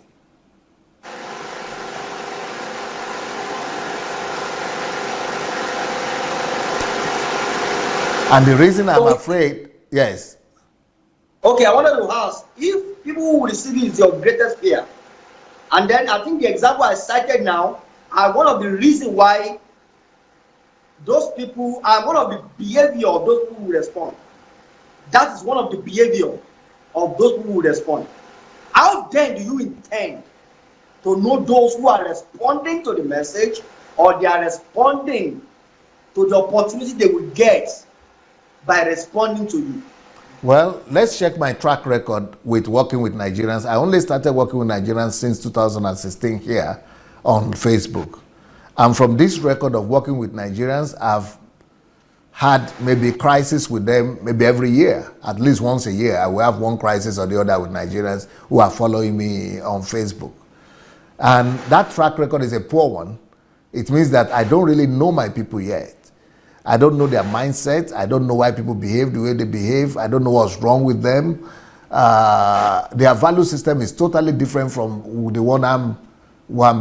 And the reason I'm afraid, yes. Okay, I wanted to ask, if people who receive you is your greatest fear, and then I think the example I cited now are one of the reasons why those people are one of the behavior of those people who respond. That is one of the behavior of those people who respond. How then do you intend to know those who are responding to the message, or they are responding to the opportunity they will get by responding to you? Well, let's check my track record with working with Nigerians. I only started working with Nigerians since 2016 here on Facebook. And from this record of working with Nigerians, I've had maybe crisis with them maybe every year, at least once a year. I will have one crisis or the other with Nigerians who are following me on Facebook. And that track record is a poor one. It means that I don't really know my people yet. I don't know their mindset. I don't know why people behave the way they behave. I don't know what's wrong with them. Their value system is totally different from the one I'm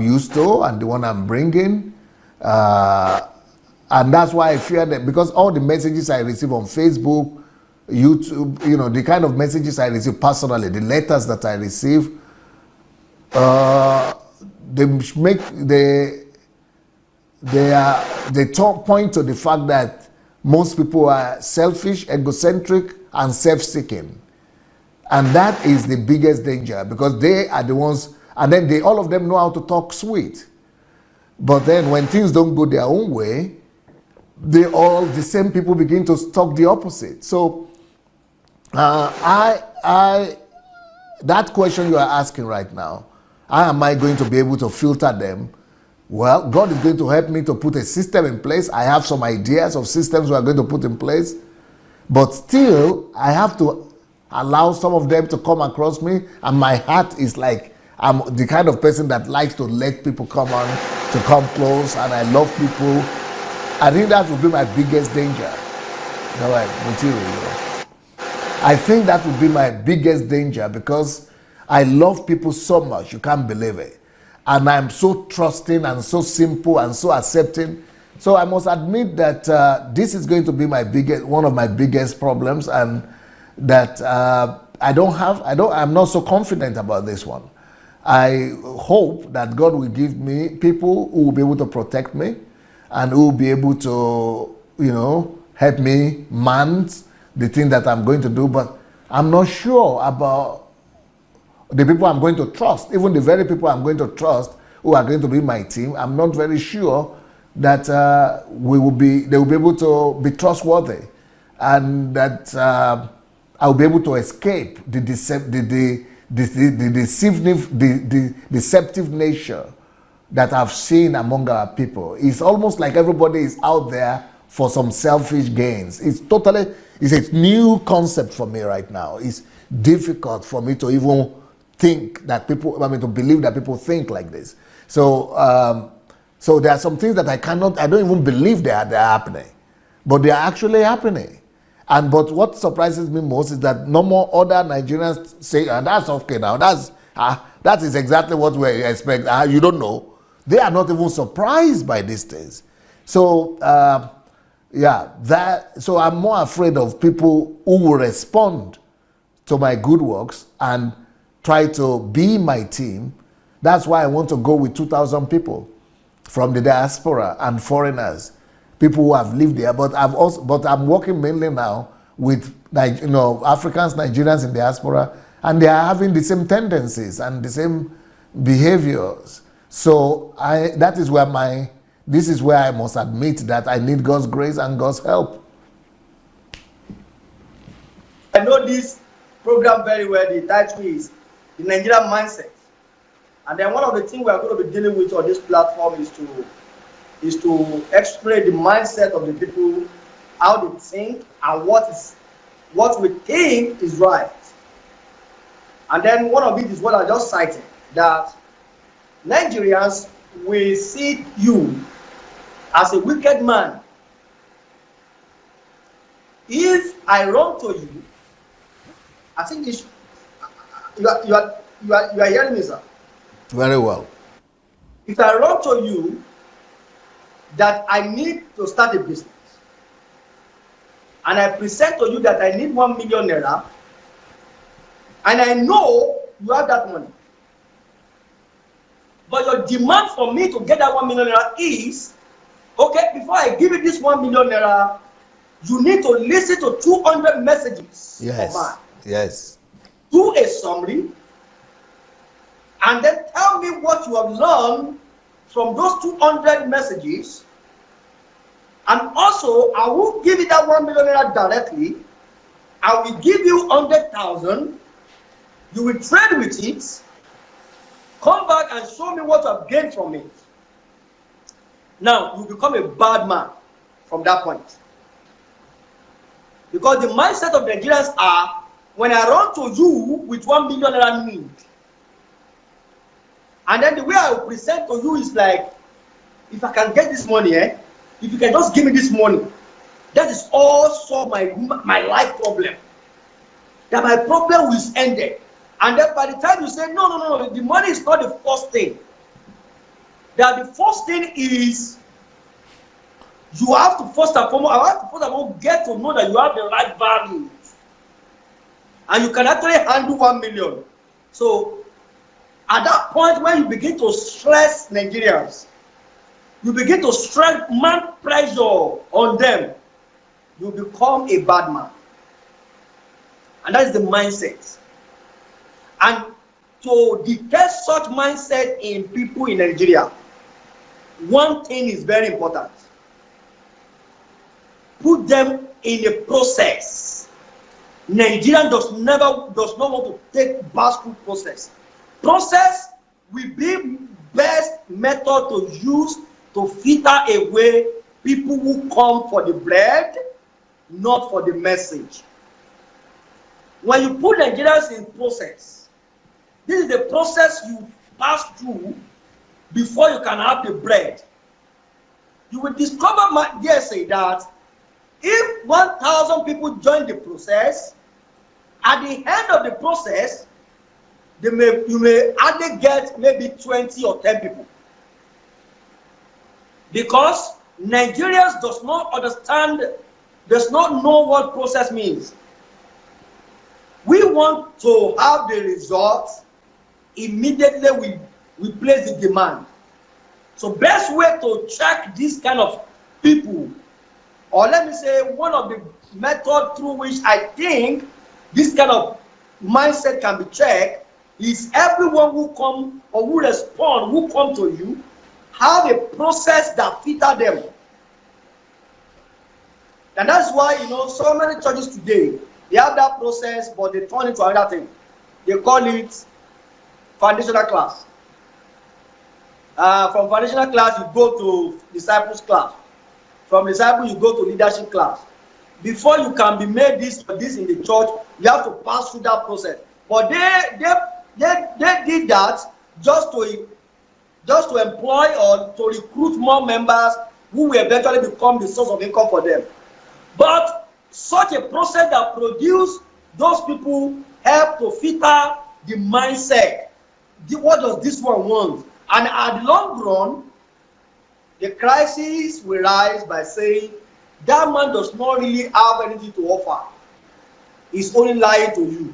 used to and the one I'm bringing. And that's why I fear that, because all the messages I receive on Facebook, YouTube, you know, the kind of messages I receive personally, the letters that I receive, they point to the fact that most people are selfish, egocentric, and self-seeking. And that is the biggest danger, because they are the ones, and then all of them know how to talk sweet. But then when things don't go their own way, the same people begin to talk the opposite. So that question you are asking right now, how am I going to be able to filter them? Well, God is going to help me to put a system in place. I have some ideas of systems we are going to put in place. But still, I have to allow some of them to come across me. And my heart is like, I'm the kind of person that likes to let people come close, and I love people. I think that would be my biggest danger. I think that would be my biggest danger, because I love people so much, you can't believe it. And I'm so trusting and so simple and so accepting. So I must admit that this is going to be one of my biggest problems, and that I'm not so confident about this one. I hope that God will give me people who will be able to protect me and who will be able to, help me man the thing that I'm going to do. But I'm not sure about the people I'm going to trust. Even the very people I'm going to trust who are going to be my team, I'm not very sure that they will be able to be trustworthy, and that I'll be able to escape the deceptive nature that I've seen among our people. It's almost like everybody is out there for some selfish gains. It's a new concept for me right now. It's difficult for me to even think that to believe that people think like this. So there are some things that I don't even believe they're happening, but they are actually happening. And but what surprises me most is that no more other Nigerians say, and that's okay now. That is exactly what we expect. You don't know. They are not even surprised by these things. So so I'm more afraid of people who will respond to my good works and try to be my team. That's why I want to go with 2,000 people from the diaspora and foreigners, people who have lived there. But I'm working mainly now with Africans, Nigerians in diaspora, and they are having the same tendencies and the same behaviors. So this is where I must admit that I need God's grace and God's help. I know this program very well. The title is The Nigerian Mindset. And then one of the things we are going to be dealing with on this platform is to explain the mindset of the people, how they think, and what we think is right. And then one of it is what I just cited, that Nigerians will see you as a wicked man. If I run to you, I think you are hearing me, sir. Very well. If I run to you that I need to start a business, and I present to you that I need 1 million naira, and I know you have that money, but your demand for me to get that 1 million naira is, okay, before I give you this 1 million naira, you need to listen to 200 messages. Yes. Yes. Do a summary, and then tell me what you have learned from those 200 messages. And also, I won't give you that 1 million naira directly. I will give you 100,000. You will trade with it. Come back and show me what you have gained from it. Now, you become a bad man from that point. Because the mindset of Nigerians are, when I run to you with 1 million naira need, and then the way I will present to you is like, if I can get this money, if you can just give me this money, that is also my life problem. That my problem is ended. And then by the time you say, no, the money is not the first thing. That the first thing is, you have to first and foremost get to know that you have the right values. And you can actually handle 1 million. So, at that point when you begin to stress Nigerians, you begin to stress man pressure on them, you become a bad man. And that is the mindset. And to detect such mindset in people in Nigeria, one thing is very important. Put them in a process. Nigerian does not want to take bashful process. Process will be best method to use to filter away people who come for the bread, not for the message. When you put Nigerians in process, this is the process you pass through before you can have the bread. You will discover, my dear, say that if 1,000 people join the process, at the end of the process, you may only get maybe 20 or 10 people. Because Nigerians does not know what process means. We want to have the results immediately we place the demand. So best way to check this kind of people, or let me say one of the methods through which I think this kind of mindset can be checked, is everyone who come or who respond, who come to you, have a process that filter them. And that's why, so many churches today, they have that process, but they turn it to another thing. They call it foundational class. From foundational class, you go to disciples class. From disciple, you go to leadership class. Before you can be made this in the church, you have to pass through that process. But they did that just to employ or to recruit more members who will eventually become the source of income for them. But such a process that produce those people help to filter the mindset. What does this one want? And at the long run, the crisis will rise by saying that man does not really have anything to offer. He's only lying to you.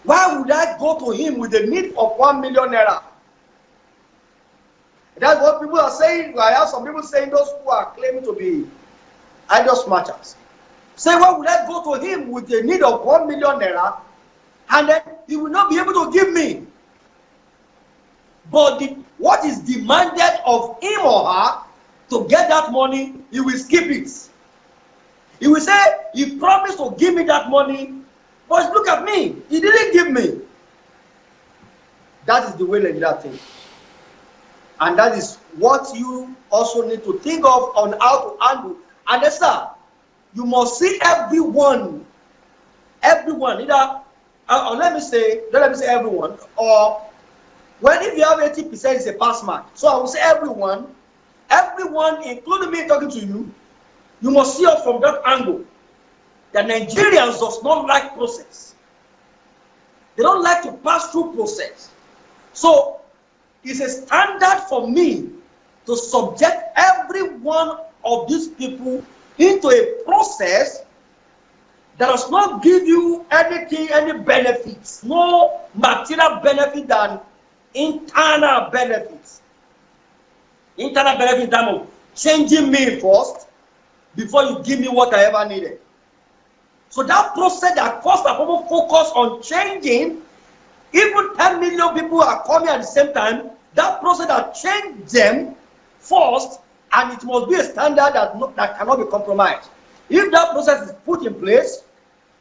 Why would I go to him with the need of 1 million naira? That's what people are saying. I have some people saying, those who are claiming to be idol snatchers, say, why would I go to him with the need of 1 million naira and then he will not be able to give me? But what is demanded of him or her to get that money, he will skip it. He will say, he promised to give me that money, but look at me, he didn't give me. That is the way Nigeria thinks. And that is what you also need to think of on how to handle. And then, sir, you must see everyone, either, or let me say everyone, or when if you have 80% is a pass mark. So I will say everyone, including me talking to you, you must see it from that angle. The Nigerians does not like process. They don't like to pass through process. So it's a standard for me to subject every one of these people into a process that does not give you anything, any benefits, no material benefit than internal benefits. Internal benefit in terms of changing me first before you give me what I ever needed. So that process that first and foremost focus on changing, even 10 million people are coming at the same time, that process that change them first, and it must be a standard that cannot be compromised. If that process is put in place,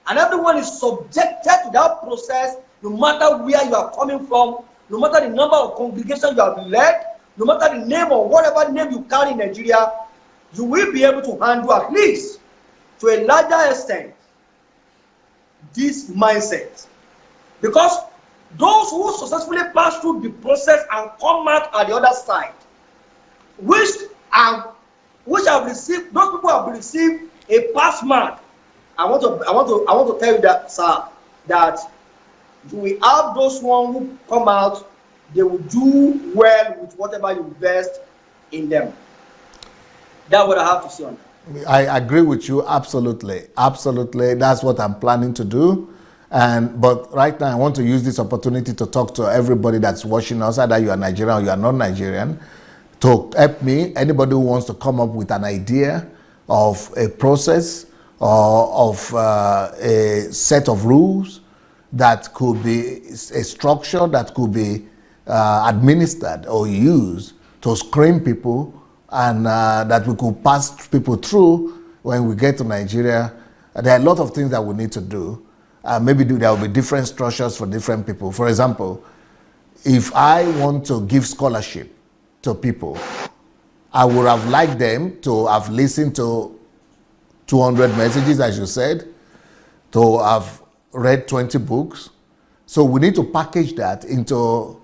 and everyone is subjected to that process, no matter where you are coming from, no matter the number of congregations you have led, no matter the name or whatever name you carry in Nigeria, you will be able to handle at least to a larger extent this mindset. Because those who successfully pass through the process and come out at the other side, which have received, those people have received a pass mark. I want to tell you that, sir, that you will have those ones who come out, they will do well with whatever you invest in them. That's what I have to say on that. I agree with you, absolutely. Absolutely. That's what I'm planning to do. But right now, I want to use this opportunity to talk to everybody that's watching us, either you are Nigerian or you are not Nigerian, to help me. Anybody who wants to come up with an idea of a process or of a set of rules that could be a structure that could be administered or used to screen people, and that we could pass people through when we get to Nigeria. There are a lot of things that we need to do. Maybe there will be different structures for different people. For example, if I want to give scholarship to people, I would have liked them to have listened to 200 messages, as you said, to have read 20 books. So we need to package that into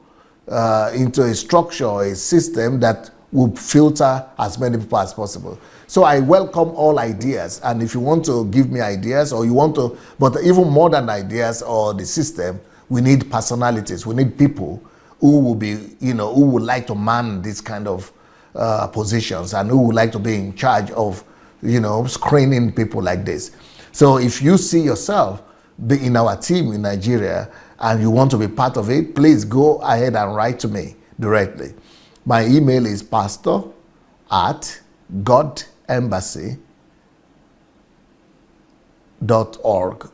a structure, a system that will filter as many people as possible. So I welcome all ideas, and if you want to give me ideas, or you want to, but even more than ideas or the system, we need personalities. We need people who will be, who would like to man this kind of positions, and who would like to be in charge of, screening people like this. So if you see yourself be in our team in Nigeria and you want to be part of it, please go ahead and write to me directly. My email is pastor@godembassy.org.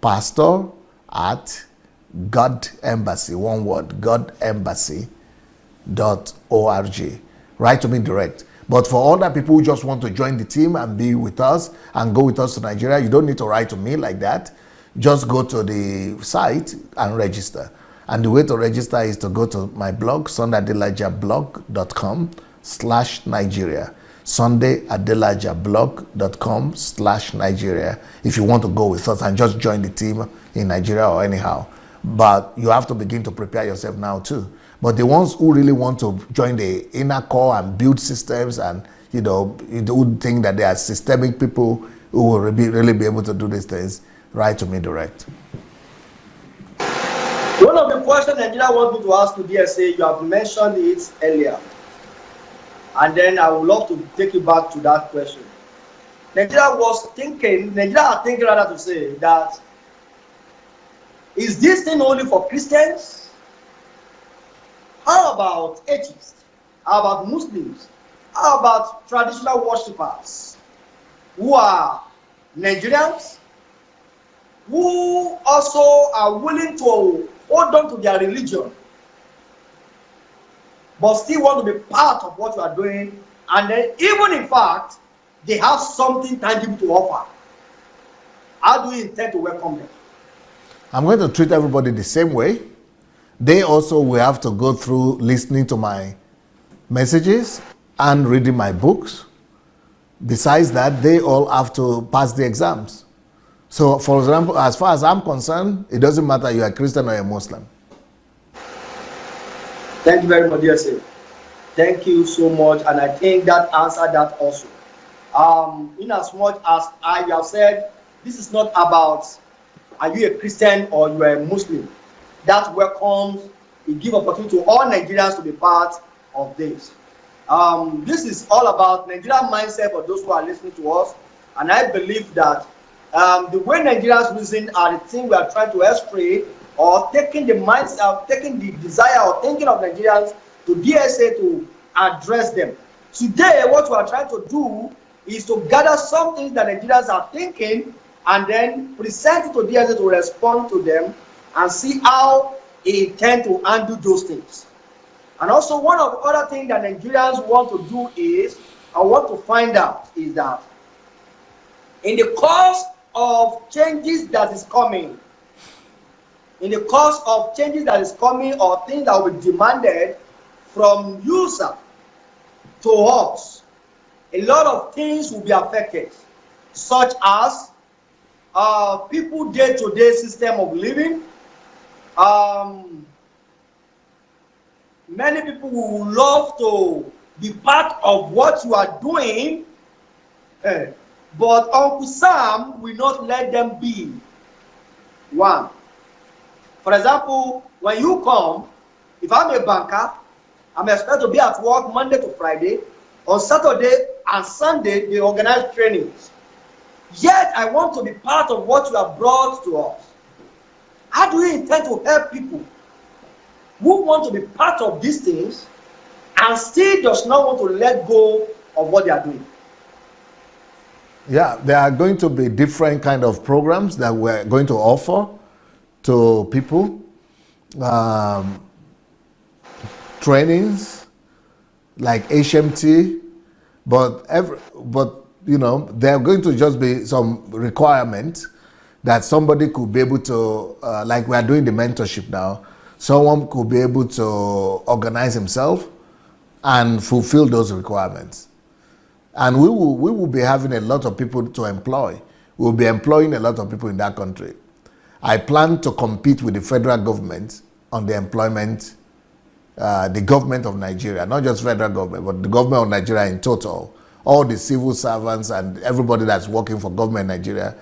pastor@godembassy, one word, godembassy.org. Write to me direct. But for other people who just want to join the team and be with us and go with us to Nigeria, you don't need to write to me like that. Just go to the site and register. And the way to register is to go to my blog, sundayadelajablog.com/Nigeria. sundayadelajablog.com/Nigeria. If you want to go with us and just join the team in Nigeria or anyhow. But you have to begin to prepare yourself now too. But the ones who really want to join the inner core and build systems, and who think that they are systemic people, who will really be able to do these things, write to me direct. One of the questions Nigeria wants me to ask to DSA, you have mentioned it earlier. And then I would love to take you back to that question. Nigeria are thinking rather to say that, is this thing only for Christians? How about atheists? How about Muslims? How about traditional worshippers who are Nigerians, who also are willing to hold on to their religion, but still want to be part of what you are doing, and then even in fact, they have something tangible to offer? How do you intend to welcome them? I'm going to treat everybody the same way. They also will have to go through listening to my messages and reading my books. Besides that, they all have to pass the exams. So, for example, as far as I'm concerned, it doesn't matter you're a Christian or a Muslim. Thank you very much, dear sir. Thank you so much, and I think that answered that also. In as much as I have said, this is not about are you a Christian or you are a Muslim. That welcomes, it gives opportunity to all Nigerians to be part of this. This is all about Nigerian mindset for those who are listening to us, and I believe that the way Nigerians reason are the thing we are trying to astray, or taking the mindset, taking the desire or thinking of Nigerians to DSA to address them. Today, what we are trying to do is to gather some things that Nigerians are thinking and then present it to DSA to respond to them and see how he intend to undo those things. And also, one of the other things that Nigerians want to do is, I want to find out, is that in the course of changes that is coming, or things that will be demanded from user to us, a lot of things will be affected, such as people day-to-day system of living. Many people would love to be part of what you are doing, but Uncle Sam will not let them be one. For example, when you come, if I'm a banker, I'm expected to be at work Monday to Friday. On Saturday and Sunday, they organize trainings. Yet, I want to be part of what you have brought to us. How do you intend to help people who want to be part of these things and still does not want to let go of what they are doing? Yeah, there are going to be different kind of programs that we're going to offer to people. Trainings like HMT, but you know, there are going to just be some requirements that somebody could be able to, like we are doing the mentorship now, someone could be able to organize himself and fulfill those requirements. And we will be having a lot of people to employ. We'll be employing a lot of people in that country. I plan to compete with the federal government on the employment, the government of Nigeria, not just federal government, but the government of Nigeria in total, all the civil servants and everybody that's working for government in Nigeria.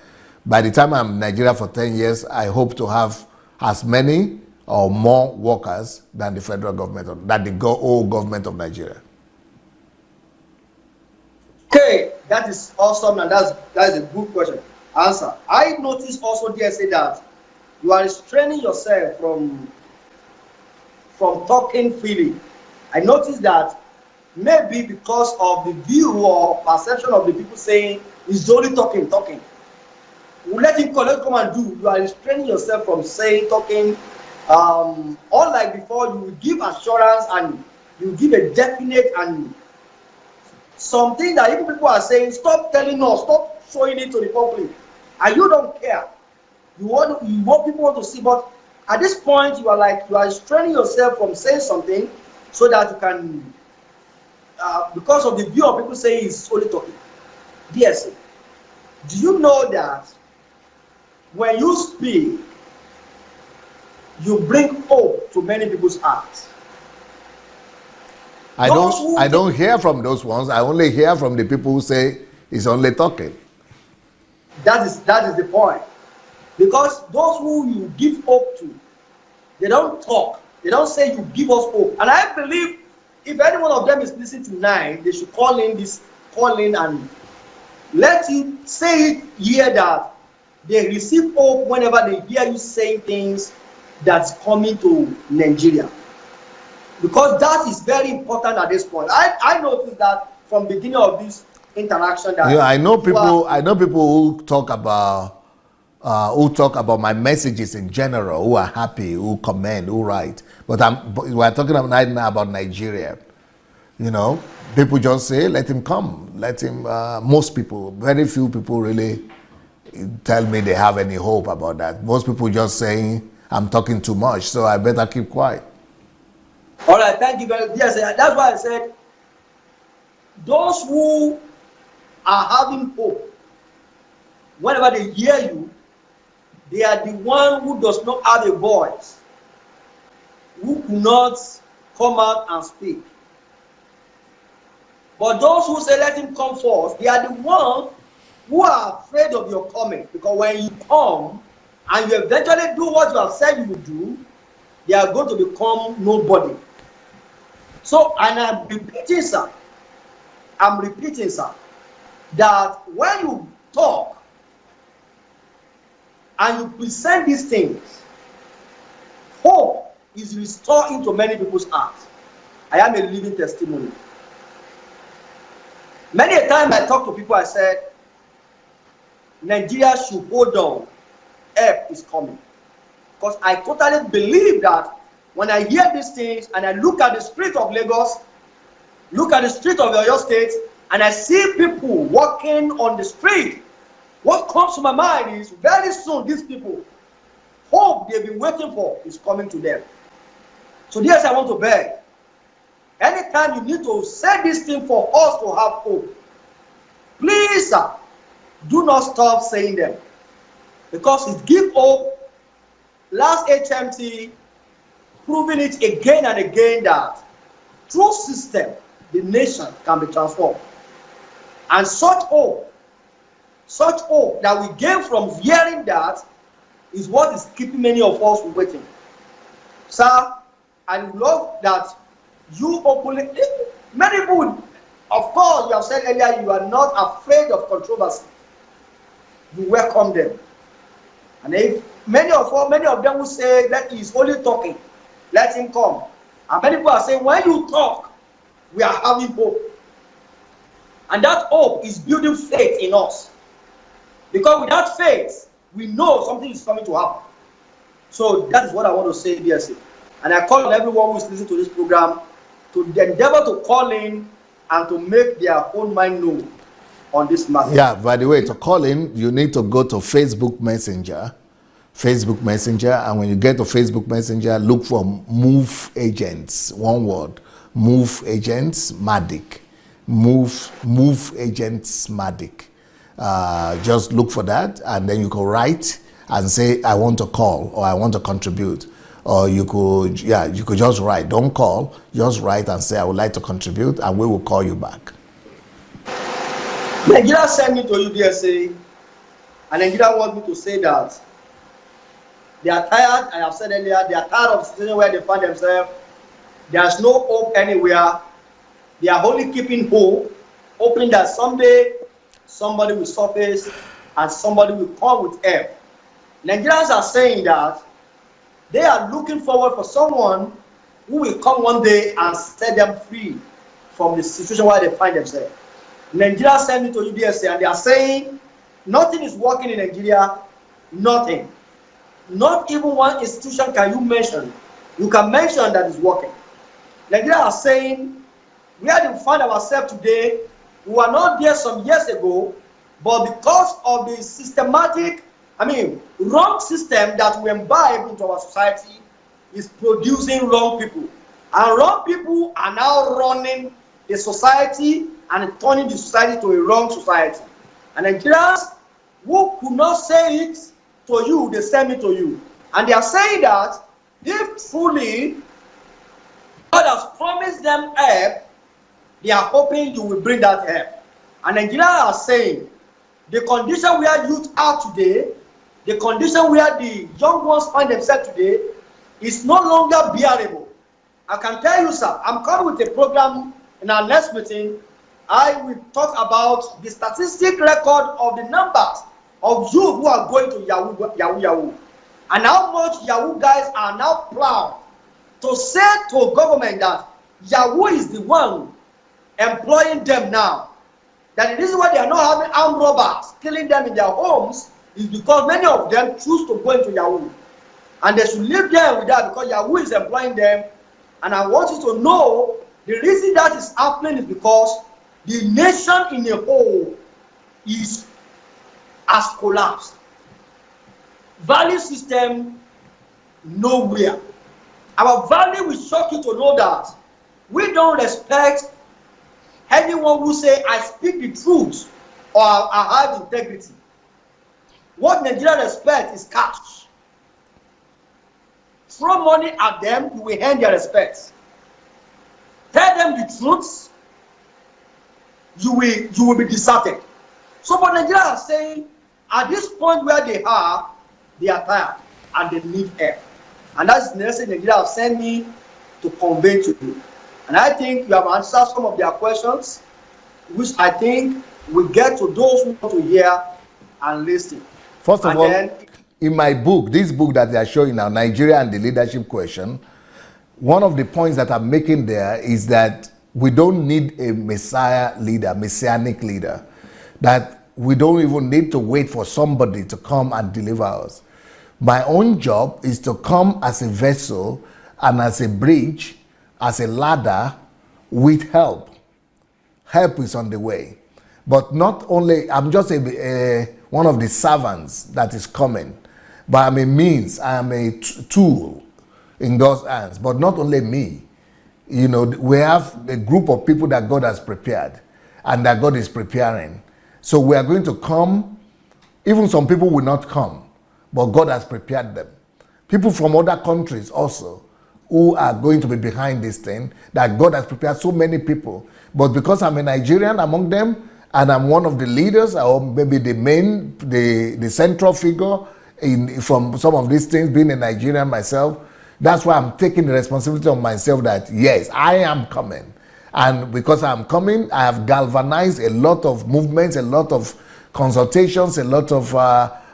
By the time I'm in Nigeria for 10 years, I hope to have as many or more workers than the federal government, than the whole government of Nigeria. Okay, that is awesome, and that is a good question. Answer. I noticed also, DSA, that you are restraining yourself from talking freely. I noticed that maybe because of the view or perception of the people saying he's only talking. We'll let him come and do. You are restraining yourself from saying, talking. Unlike before, you will give assurance and you give a definite and something that even people are saying, stop telling us, stop showing it to the public, and you don't care. You want people to see, but at this point you are restraining yourself from saying something so that you can, because of the view of people saying he's only talking. DSA, do you know that when you speak, you bring hope to many people's hearts? I don't hear from those ones. I only hear from the people who say he's only talking. That is the point. Because those who you give hope to, they don't talk. They don't say you give us hope. And I believe if any one of them is listening tonight, they should call in and let you say it here that they receive hope whenever they hear you saying things that's coming to Nigeria. Because that is very important at this point. I noticed that from the beginning of this interaction that yeah, I know people who talk about my messages in general, who are happy, who comment, who write. But we're talking right now about Nigeria. You know, people just say, let him come. Let him, most people, very few people really tell me they have any hope about that. Most people just saying, I'm talking too much, so I better keep quiet. All right, thank you very much. Yes, that's why I said, those who are having hope, whenever they hear you, they are the one who does not have a voice, who cannot come out and speak. But those who say let him come forth, they are the ones who are afraid of your coming. Because when you come and you eventually do what you have said you will do, they are going to become nobody. So, and I'm repeating, sir, that when you talk and you present these things, hope is restored into many people's hearts. I am a living testimony. Many a time I talk to people, I said, Nigeria should hold on. Help is coming. Because I totally believe that when I hear these things and I look at the street of Lagos, look at the street of Oyo State, and I see people walking on the street, what comes to my mind is very soon these people, hope they've been waiting for is coming to them. So yes, I want to beg. Anytime you need to say this thing for us to have hope, please, sir, do not stop saying them. Because it gives hope. Last HMT, proving it again and again that through system, the nation can be transformed. And such hope that we gain from hearing that is what is keeping many of us waiting. Sir, I love that you openly, many people, of course, you have said earlier, you are not afraid of controversy. You welcome them. And if many of them will say that he is only talking, let him come. And many people are saying, when you talk, we are having hope. And that hope is building faith in us. Because without faith, we know something is coming to happen. So that is what I want to say, DSA. And I call on everyone who is listening to this program to endeavor to call in and to make their own mind known on this matter. Yeah, by the way, to call in, you need to go to Facebook Messenger, and when you get to Facebook Messenger, look for Move Agents, one word, Move Agents Matic, Move Agents Matic. Just look for that, and then you can write and say, I want to call, or I want to contribute. Or you could just write. Don't call, just write and say, I would like to contribute, and we will call you back. Nigeria sent me to you, DSA, and Nigeria wants me to say that they are tired. I have said earlier, they are tired of the situation where they find themselves. There's no hope anywhere. They are only keeping hope, hoping that someday somebody will surface and somebody will come with help. Nigerians are saying that they are looking forward for someone who will come one day and set them free from the situation where they find themselves. Nigeria sent me to UDSA and they are saying nothing is working in Nigeria, nothing. Not even one institution can you mention. You can mention that is working. Nigeria are saying where we find ourselves today, we were not there some years ago, but because of the systematic, wrong system that we imbibe into our society is producing wrong people. And wrong people are now running the society and turning the society to a wrong society. And Nigerians who could not say it to you, they send it to you. And they are saying that if truly God has promised them help, they are hoping you will bring that help. And Nigerians are saying The condition where youth are today, the condition where the young ones find themselves today, is no longer bearable. I can tell you, sir, I'm coming with a program in our next meeting. I will talk about the statistic record of the numbers of youth who are going to Yahoo, and how much Yahoo guys are now proud to say to government that Yahoo is the one employing them now. That the reason why they are not having armed robbers killing them in their homes is because many of them choose to go into Yahoo. And they should live there with that because Yahoo is employing them. And I want you to know the reason that is happening is because the nation in a whole has collapsed. Value system, nowhere. Our value will shock you to know that we don't respect anyone who say, I speak the truth or I have integrity. What Nigeria respect is cash. Throw money at them, you will earn their respect. Tell them the truth, you will be deserted. So what Nigeria are saying, at this point where they are tired and they need help. And that's the message Nigeria have sent me to convey to you. And I think you have answered some of their questions, which I think will get to those who want to hear and listen. First of all, in my book, this book that they are showing now, Nigeria and the Leadership Question, one of the points that I'm making there is that we don't need a messianic leader, that we don't even need to wait for somebody to come and deliver us. My own job is to come as a vessel and as a bridge, as a ladder with help. Help is on the way. But not only, I'm just one of the servants that is coming, but I'm a means, I'm a tool in God's hands. But not only me, you know, we have a group of people that God has prepared and that God is preparing. So we are going to come, even some people will not come, but God has prepared them. People from other countries also, who are going to be behind this thing, that God has prepared so many people. But because I'm a Nigerian among them, and I'm one of the leaders, or maybe the central figure from some of these things, being a Nigerian myself, that's why I'm taking the responsibility on myself that, yes, I am coming. And because I'm coming, I have galvanized a lot of movements, a lot of consultations, a lot of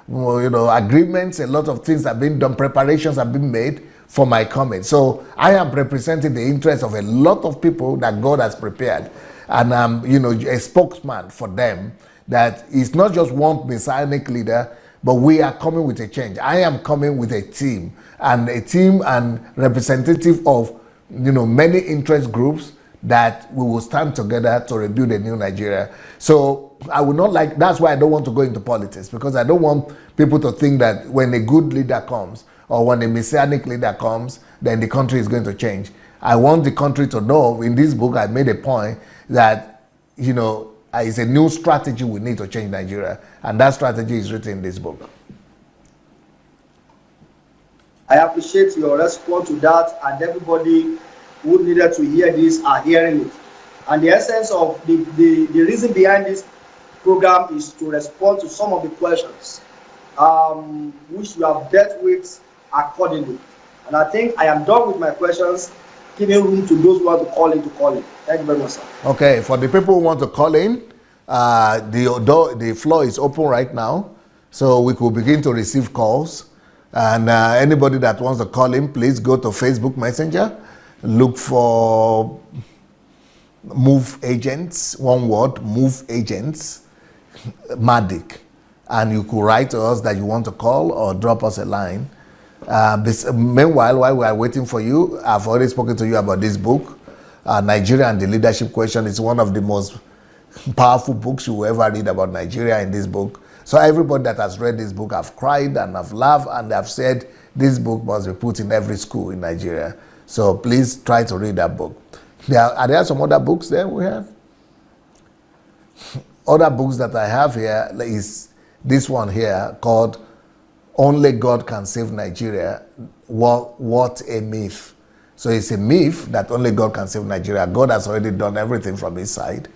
agreements, a lot of things have been done, preparations have been made for my coming. So I am representing the interests of a lot of people that God has prepared. And I'm, a spokesman for them, that it's not just one messianic leader, but we are coming with a change. I am coming with a team and representative of, many interest groups that we will stand together to rebuild a new Nigeria. So I would not that's why I don't want to go into politics, because I don't want people to think that when a good leader comes or when a messianic leader comes, then the country is going to change. I want the country to know, in this book I made a point that, it's a new strategy we need to change Nigeria. And that strategy is written in this book. I appreciate your response to that, and everybody who needed to hear this are hearing it. And the essence of the reason behind this program is to respond to some of the questions which you have dealt with accordingly. And I think I am done with my questions, giving room to those who want to call in. Thank you very much, sir. Okay, for the people who want to call in, the floor is open right now, so we could begin to receive calls. And anybody that wants to call in, please go to Facebook Messenger, look for Move Agents, one word, Move Agents, Madik. And you could write to us that you want to call or drop us a line. Meanwhile, while we are waiting for you, I've already spoken to you about this book, Nigeria and the Leadership Question. It's one of the most powerful books you will ever read about Nigeria in this book. So everybody that has read this book have cried and have laughed and have said this book must be put in every school in Nigeria. So please try to read that book. Are there some other books there we have? Other books that I have here is this one here called Only God Can Save Nigeria. What a myth. So it's a myth that only God can save Nigeria. God has already done everything from his side.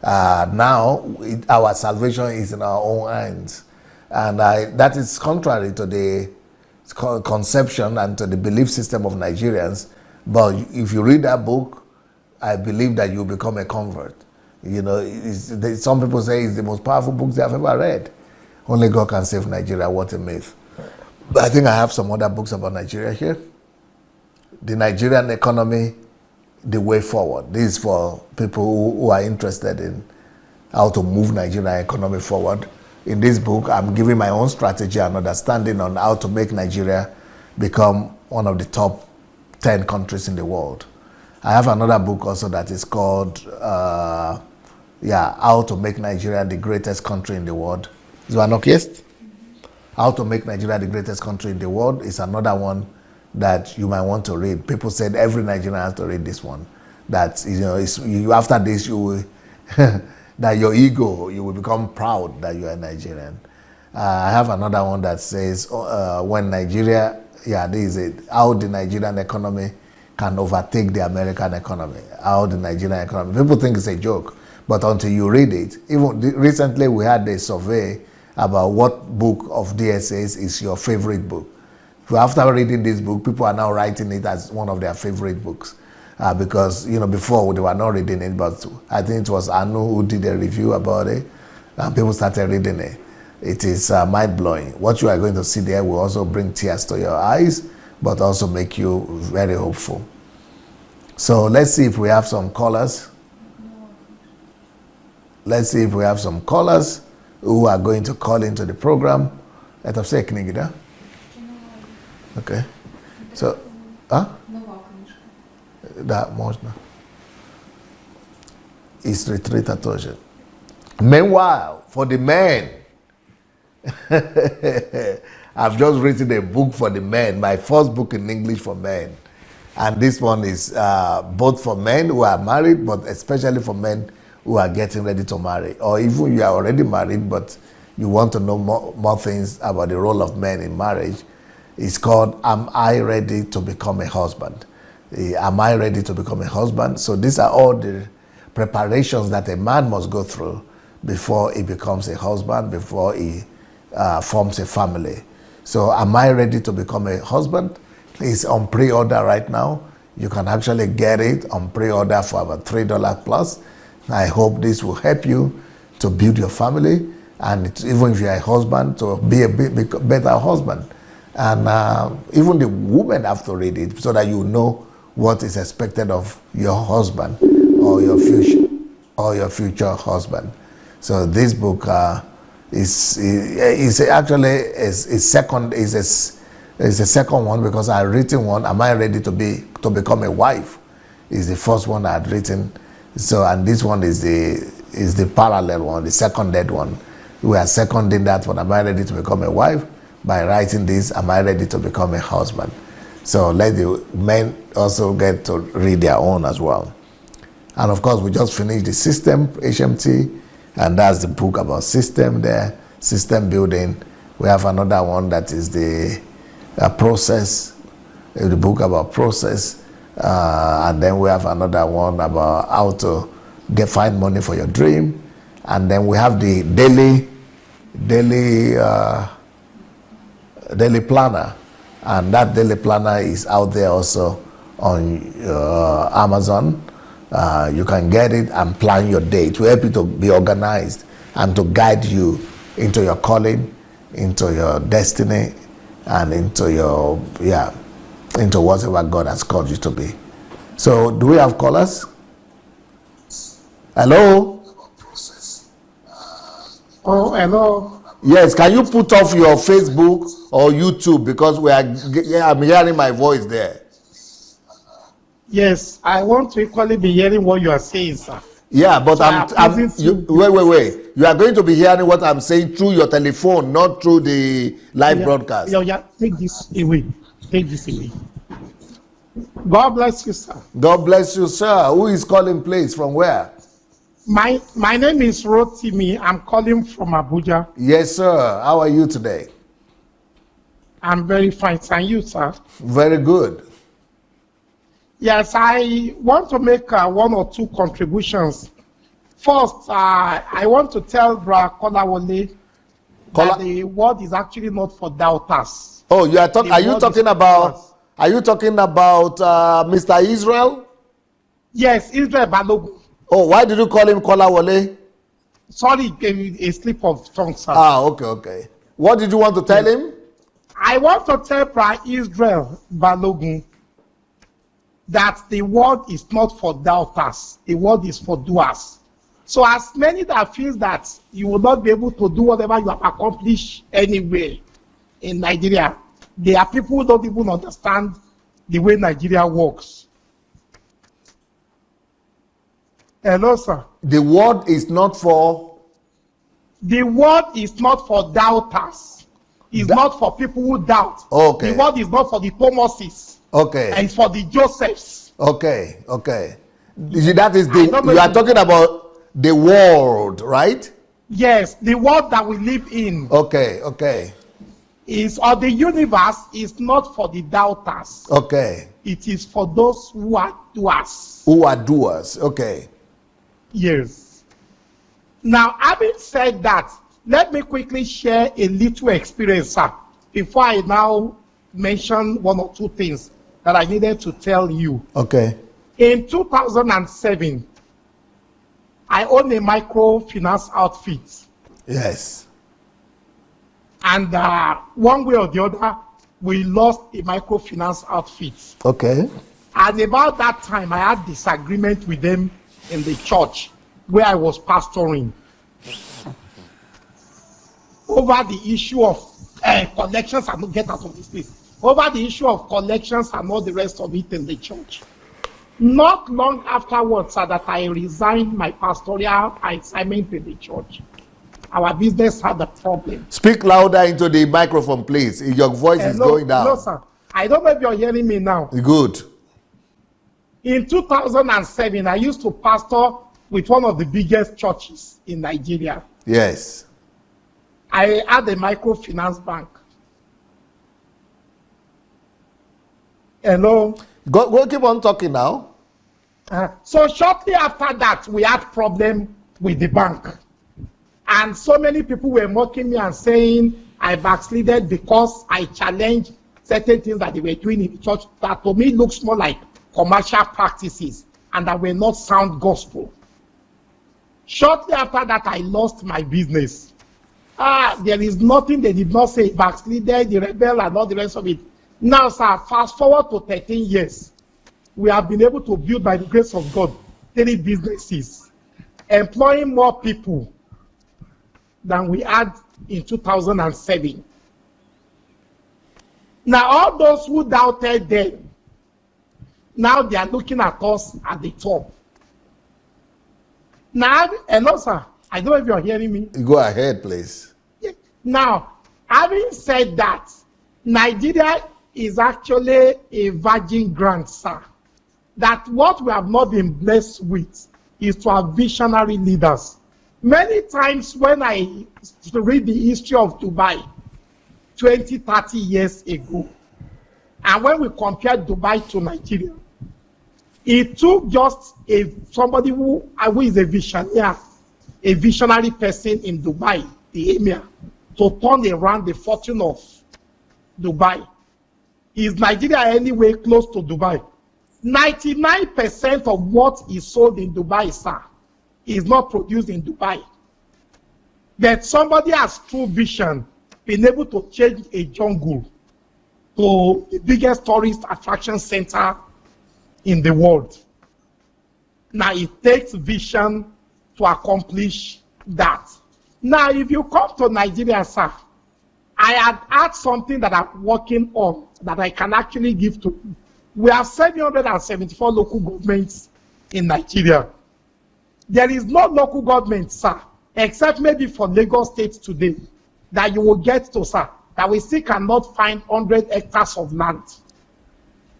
Now, our salvation is in our own hands. And that is contrary to the conception and to the belief system of Nigerians. But if you read that book, I believe that you become a convert. You know, some people say it's the most powerful book they have ever read. Only God can save Nigeria. What a myth. But I think I have some other books about Nigeria here. The Nigerian economy, the way forward. This is for people who are interested in how to move Nigerian economy forward. In this book, I'm giving my own strategy and understanding on how to make Nigeria become one of the top 10 countries in the world. I have another book also that is called, How to Make Nigeria the Greatest Country in the World. Is one okay? How to Make Nigeria the Greatest Country in the World is another one that you might want to read. People said every Nigerian has to read this one. That, you know, after this, you will that your ego, you will become proud that you are Nigerian. I have another one that says, when Nigeria, this is it, how the Nigerian economy can overtake the American economy. How the Nigerian economy, people think it's a joke, but until you read it, even recently we had a survey about what book of DSAs is your favorite book. So after reading this book, people are now writing it as one of their favorite books. Because, you know, before they were not reading it, but I think it was Anu who did a review about it, and people started reading it. It is mind-blowing. What you are going to see there will also bring tears to your eyes, but also make you very hopeful. So let's see if we have some callers. Let's see if we have some callers who are going to call into the program. Let us say, Knigida. Okay. So, that much now. It's retreated to. Meanwhile, for the men, I've just written a book for the men, my first book in English for men. And this one is both for men who are married, but especially for men who are getting ready to marry. Or even you are already married, but you want to know more things about the role of men in marriage. It's called, Am I Ready to Become a Husband? Am I ready to become a husband? So these are all the preparations that a man must go through before he becomes a husband, before he forms a family. So am I ready to become a husband? It's on pre-order right now. You can actually get it on pre-order for about $3 plus. I hope this will help you to build your family, and even if you're a husband, to be a better husband. And even the women have to read it so that you know what is expected of your husband or your future husband. So this book is actually a second one, because I had written one. Am I ready to become a wife? Is the first one I had written. So, and this one is the parallel one, the seconded one. We are seconding that one. Am I ready to become a wife? By writing this, am I ready to become a husband? So let the men also get to read their own as well. And of course, we just finished the system, HMT, and that's the book about system there, system building. We have another one that is the process, the book about process. And then we have another one about how to find money for your dream. And then we have the daily planner. And that daily planner is out there also on Amazon. You can get it and plan your day to help you to be organized and to guide you into your calling, into your destiny, and into whatever God has called you to be. So, do we have callers? Hello? Oh, hello. Yes, can you put off your Facebook or YouTube, because I'm hearing my voice there. Yes, I want to equally be hearing what you are saying, sir. Yeah, but wait. You are going to be hearing what I'm saying through your telephone, not through the live broadcast. Yeah, take this away. Take this away. God bless you, sir. God bless you, sir. Who is calling, please? From where? My name is Rotimi. I'm calling from Abuja. Yes, sir. How are you today? I'm very fine. And you, sir? Very good. Yes, I want to make one or two contributions First, I want to tell Bra Kolawole that the word is actually not for doubters. Oh, you are talking. Are you talking about? Are you talking about Mr. Israel? Yes, Israel Balogun. Oh, why did you call him Kolawole? Sorry, a slip of tongue, sir. Okay. What did you want to tell him? I want to tell Bra Israel Balogun that the word is not for doubters. The word is for doers. So as many that feel that you will not be able to do whatever you have accomplished anywhere in Nigeria, there are people who don't even understand the way Nigeria works. Hello, sir. The word is not for... The word is not for doubters. It's not for people who doubt. Okay. The word is not for the Thomases. Okay. And it's for the Josephs. Okay. That is you are talking about the world, right? Yes, the world that we live in. Okay. Or the universe is not for the doubters. Okay. It is for those who are doers. Okay. Yes. Now, having said that, let me quickly share a little experience, sir, before I now mention one or two things that I needed to tell you. Okay. In 2007, I owned a microfinance outfit. Yes. And one way or the other, we lost a microfinance outfit. Okay. And about that time, I had disagreement with them in the church where I was pastoring over the issue of collections and get out of this place. Over the issue of collections and all the rest of it in the church. Not long afterwards, that I resigned my pastoral assignment in the church. Our business had a problem. Speak louder into the microphone, please. Your voice is going down. No, sir. I don't know if you're hearing me now. Good. In 2007, I used to pastor with one of the biggest churches in Nigeria. Yes. I had a microfinance bank. Hello? Go keep on talking now. So shortly after that, we had problem with the bank. And so many people were mocking me and saying I backslided because I challenged certain things that they were doing in the church that to me looks more like commercial practices and that were not sound gospel. Shortly after that, I lost my business. There is nothing they did not say, backslided, the rebel, and all the rest of it. Now, sir, fast forward to 13 years. We have been able to build, by the grace of God, 3 businesses, employing more people than we had in 2007. Now, all those who doubted them, now they are looking at us at the top. Now, hello, sir. I don't know if you're hearing me. Go ahead, please. Now, having said that, Nigeria is actually a virgin ground, sir. That what we have not been blessed with is to have visionary leaders. Many times when I read the history of Dubai 20, 30 years ago, and when we compare Dubai to Nigeria, it took just somebody who is a visionary person in Dubai, the emir, to turn around the fortune of Dubai. Is Nigeria anywhere close to Dubai? 99% of what is sold in Dubai, sir, is not produced in Dubai. But somebody has true vision, been able to change a jungle to the biggest tourist attraction center in the world. Now it takes vision to accomplish that. Now, if you come to Nigeria, sir, I had something that I'm working on that I can actually give to you. We have 774 local governments in Nigeria. There is no local government, sir, except maybe for Lagos State today, that you will get to, sir, that we still cannot find 100 hectares of land.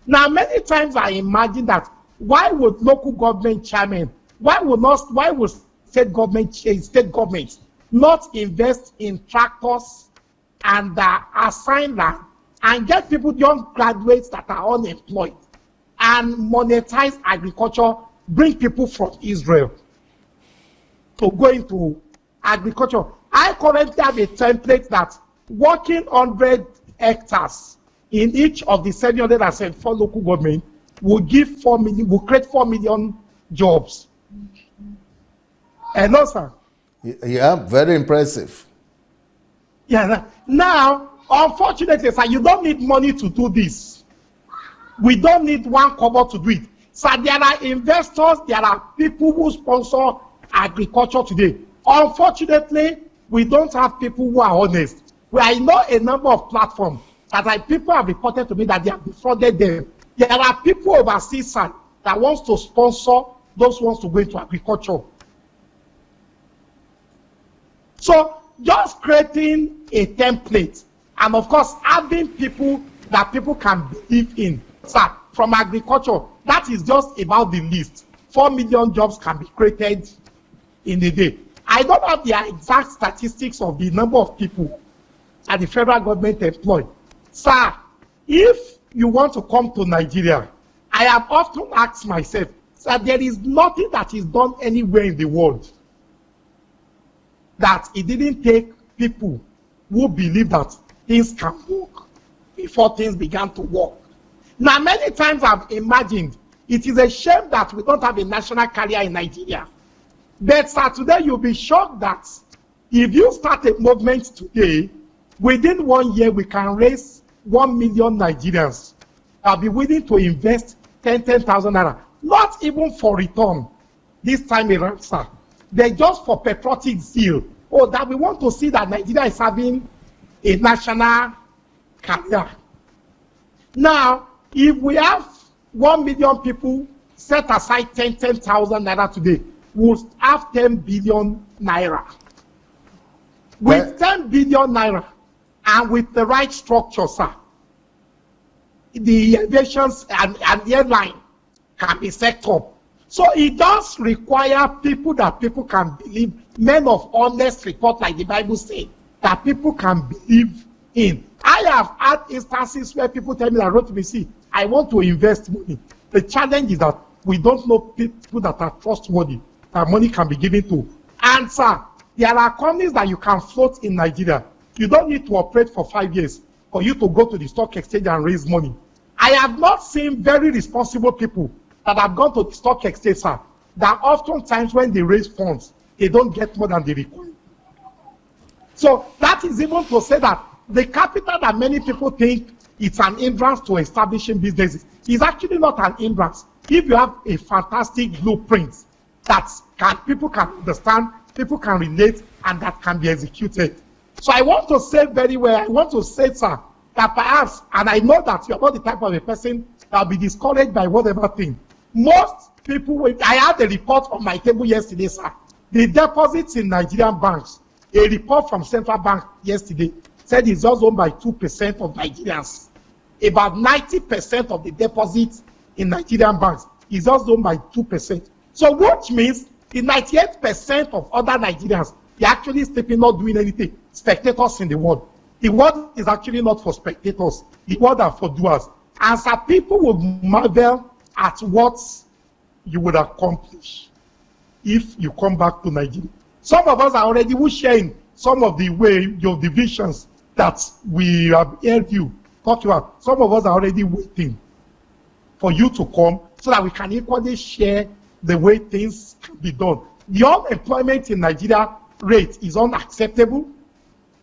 Now, many times I imagine that why would local government chairman, why would state government not invest in tractors and assign land and get people, young graduates that are unemployed, and monetize agriculture, bring people from Israel. to go into agriculture. I currently have a template that working 100 hectares in each of the 774 local government will create 4 million jobs. Hello, sir. Yeah, very impressive. Yeah. Now, unfortunately, sir, you don't need money to do this. We don't need one kobo to do it. So there are investors, there are people who sponsor agriculture today. Unfortunately, we don't have people who are honest. I know a number of platforms that people have reported to me that they have defrauded them. There are people overseas, sir, that wants to sponsor those who wants to go into agriculture. So just creating a template and of course having people that people can believe in, sir, from agriculture, that is just about the list. 4 million jobs can be created in a day. I don't have the exact statistics of the number of people that the federal government employ. Sir, if you want to come to Nigeria, I have often asked myself, sir, there is nothing that is done anywhere in the world that it didn't take people who believe that things can work before things began to work. Now, many times I've imagined it is a shame that we don't have a national carrier in Nigeria. But sir, today you'll be shocked that if you start a movement today, within 1 year we can raise 1 million Nigerians. I'll be willing to invest 10,000 naira, not even for return this time around, sir. They're just for patriotic zeal. Oh, that we want to see that Nigeria is having a national carrier. Now, if we have 1 million people set aside 10,000 naira today, we'll have 10 billion naira. With 10 billion naira and with the right structure, sir, the aviations and the airline can be set up. So it does require people that people can believe, men of honest report, like the Bible says, that people can believe in. I have had instances where people tell me that, wrote to me, see, I want to invest money. The challenge is that we don't know people that are trustworthy, that money can be given to. And sir, there are companies that you can float in Nigeria. You don't need to operate for 5 years for you to go to the stock exchange and raise money. I have not seen very responsible people that have gone to the stock exchange, sir, that oftentimes when they raise funds, they don't get more than they require. So that is even to say that the capital that many people think it's an hindrance to establishing businesses is actually not an hindrance. If you have a fantastic blueprint that people can understand, people can relate, and that can be executed. So I want to say very well, I want to say, sir, that perhaps, and I know that you're not the type of a person that will be discouraged by whatever thing. Most people, I had a report on my table yesterday, sir. The deposits in Nigerian banks, a report from Central Bank yesterday said it's just owned by 2% of Nigerians. About 90% of the deposits in Nigerian banks is just owned by 2%. So which means the 98% of other Nigerians, they're actually sleeping, not doing anything. Spectators in the world. The world is actually not for spectators. The world are for doers. And so people would marvel at what you would accomplish if you come back to Nigeria. Some of us are already sharing some of the way, your divisions that we have heard you talk about. Some of us are already waiting for you to come so that we can equally share the way things can be done. The unemployment in Nigeria rate is unacceptable,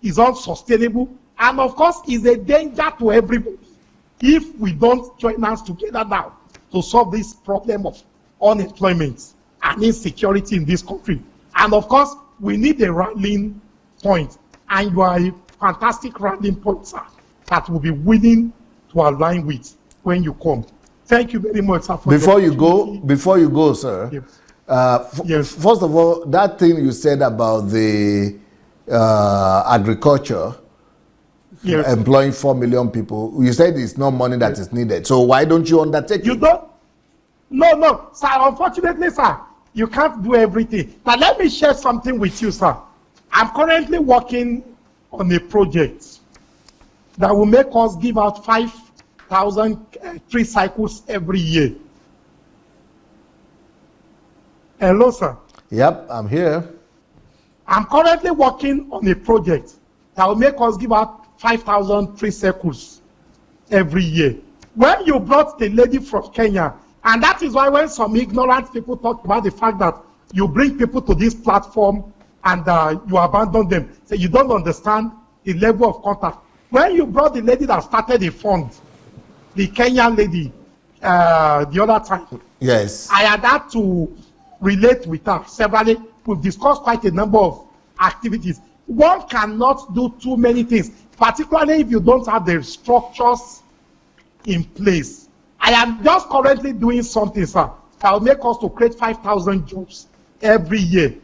is unsustainable, and of course is a danger to everybody if we don't join hands together now to solve this problem of unemployment and insecurity in this country. And of course, we need a rallying point, and you are a fantastic rallying point, sir, that will be willing to align with when you come. Thank you very much, sir. Before you go, sir. Yes. Yes. First of all, that thing you said about the agriculture, yes, employing 4 million people, you said it's not money that is needed. So why don't you undertake you it? don't? No, sir. Unfortunately, sir, you can't do everything. Now, let me share something with you, sir. I'm currently working on a project that will make us give out 5,000 tree cycles every year. Hello, sir. Yep, I'm here. I'm currently working on a project that will make us give out 5,000 free circles every year. When you brought the lady from Kenya, and that is why when some ignorant people talk about the fact that you bring people to this platform and you abandon them, so you don't understand the level of contact. When you brought the lady that started the fund, the Kenyan lady, the other time, yes, I had to relate with her severally. We've discussed quite a number of activities. One cannot do too many things, particularly if you don't have the structures in place. I am just currently doing something, sir, that will make us to create 5,000 jobs every year,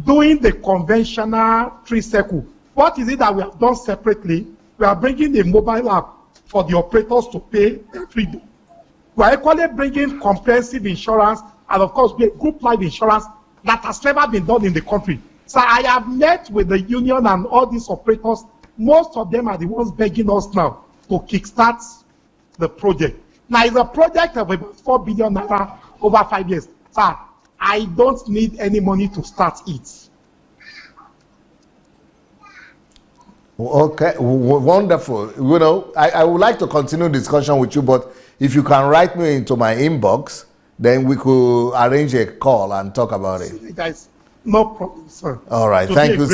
doing the conventional tree circle. What is it that we have done separately? We are bringing a mobile app for the operators to pay every day. We are equally bringing comprehensive insurance and, of course, group life insurance that has never been done in the country. So I have met with the union and all these operators. Most of them are the ones begging us now to kickstart the project. Now, it's a project of about 4 billion naira over 5 years. Sir, I don't need any money to start it. Okay, wonderful. You know, I would like to continue discussion with you, but if you can write me into my inbox, then we could arrange a call and talk about it. Guys, no problem, sir. All right, thank you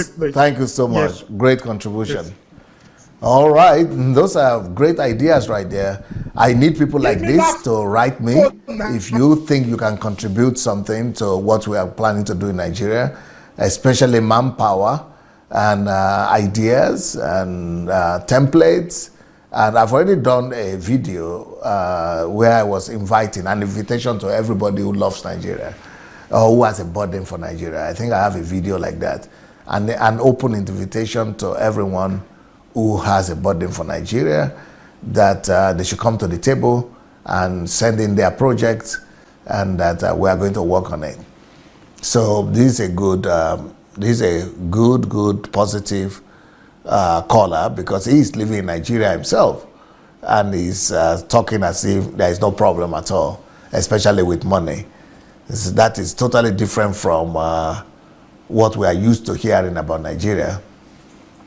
so much. Yes. Great contribution. Yes. All right, those are great ideas right there. I need people like this to write me if you think you can contribute something to what we are planning to do in Nigeria, especially manpower and ideas and templates. And I've already done a video where I was inviting an invitation to everybody who loves Nigeria or who has a burden for Nigeria. I think I have a video like that, and an open invitation to everyone who has a burden for Nigeria, that they should come to the table and send in their projects, and that we are going to work on it. So this is a good, positive caller, because he's living in Nigeria himself, and he's talking as if there is no problem at all, especially with money. That is totally different from what we are used to hearing about Nigeria,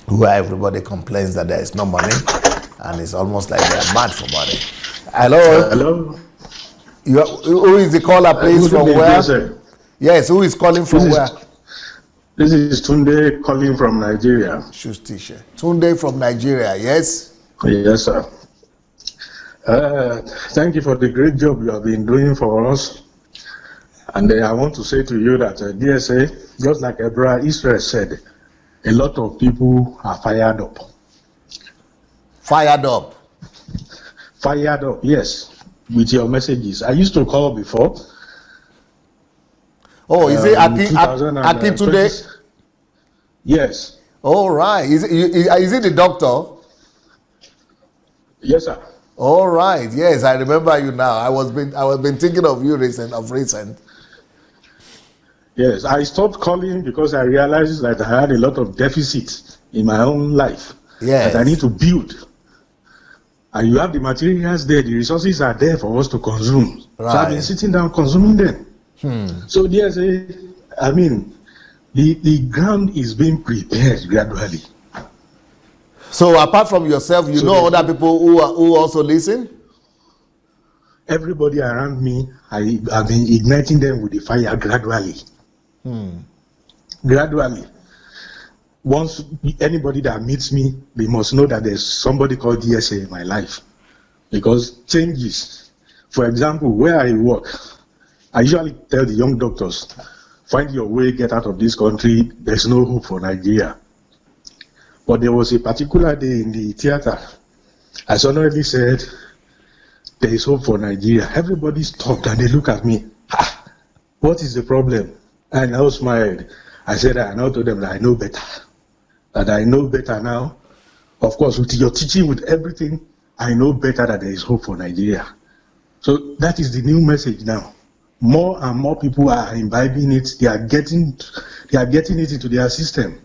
where everybody complains that there is no money, and it's almost like they're mad for money. Hello? Hello? Who is the caller, please, from where? Sir. Yes, who is calling from where? This is Tunde calling from Nigeria. Shoes teacher. Tunde from Nigeria, yes? Yes, sir. Thank you for the great job you have been doing for us. And I want to say to you that DSA, just like Abraham Israel said, a lot of people are fired up. Fired up? Fired up, yes, with your messages. I used to call before. Oh, is it Aki today? Yes. All right. Is it the doctor? Yes, sir. All right. Yes, I remember you now. I was been thinking of you recent. Yes, I stopped calling because I realized that I had a lot of deficits in my own life. Yes. That I need to build. And you have the materials there, the resources are there for us to consume. Right. So I've been sitting down consuming them. So there's the ground is being prepared gradually. So apart from yourself, you know other people who also listen? Everybody around me, I've been igniting them with the fire gradually. Gradually. Once anybody that meets me, they must know that there's somebody called DSA in my life. Because changes. For example, where I work, I usually tell the young doctors, find your way, get out of this country, there's no hope for Nigeria. But there was a particular day in the theater, I suddenly said, there is hope for Nigeria. Everybody stopped and they look at me. What is the problem? And I was smiled. I said, I now told them that I know better. That I know better now. Of course, with your teaching, with everything, I know better that there is hope for Nigeria. So that is the new message now. More and more people are imbibing it. They are getting it into their system.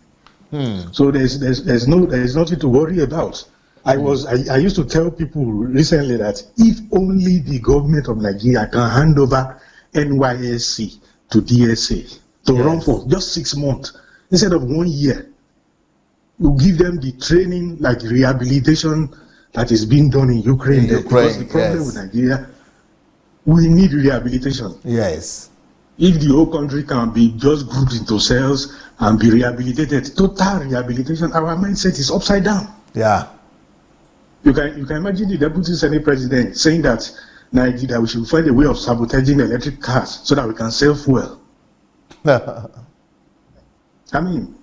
So there's nothing to worry about. I used to tell people recently that if only the government of Nigeria can hand over NYSC to DSA to run for just 6 months, instead of 1 year, you give them the training, like rehabilitation that is being done in Ukraine. Because the problem with Nigeria, we need rehabilitation. Yes. If the whole country can be just grouped into cells and be rehabilitated, total rehabilitation, our mindset is upside down. Yeah. You can imagine the deputy senate president saying that Nigeria, we should find a way of sabotaging electric cars so that we can sell fuel. I mean,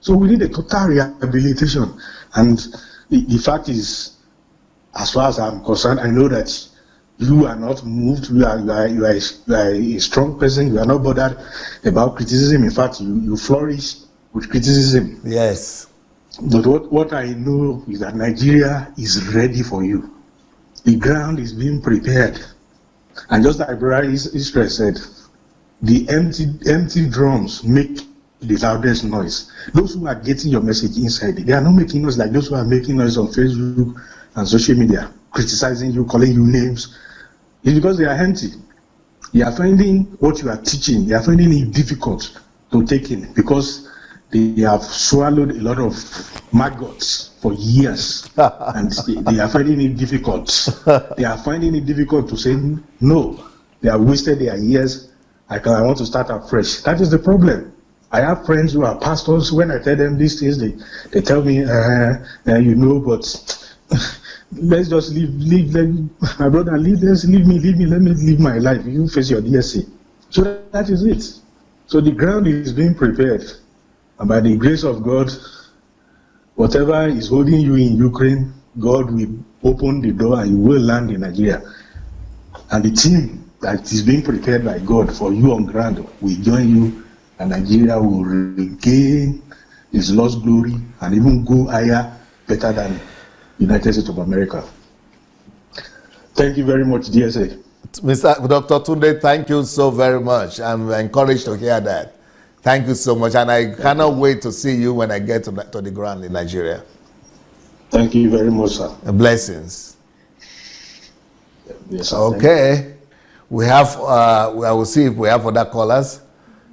so we need a total rehabilitation. And the fact is, as far as I'm concerned, I know that you are not moved. You are a strong person. You are not bothered about criticism. In fact, you flourish with criticism. Yes. But what I know is that Nigeria is ready for you. The ground is being prepared. And just like Brother Israel said, the empty drums make the loudest noise. Those who are getting your message inside, they are not making noise like those who are making noise on Facebook and social media, criticizing you, calling you names. It's because they are empty. They are finding what you are teaching, they are finding it difficult to take in because they have swallowed a lot of maggots for years and they are finding it difficult. They are finding it difficult to say no. They have wasted their years. I want to start afresh. That is the problem. I have friends who are pastors. When I tell them these things, they tell me, but let's just leave my brother, leave me, let me live my life. You face your DSC. So that is it. So the ground is being prepared. And by the grace of God, whatever is holding you in Ukraine, God will open the door and you will land in Nigeria. And the team that is being prepared by God for you on ground will join you, and Nigeria will regain its lost glory and even go higher, better than United States of America. Thank you very much, DSA. Mr. Dr. Tunde, thank you so very much. I'm encouraged to hear that. Thank you so much, and I cannot wait to see you when I get to the ground in Nigeria. Thank you very much, sir. Blessings. Yes, sir. Okay, we have. I will see if we have other callers.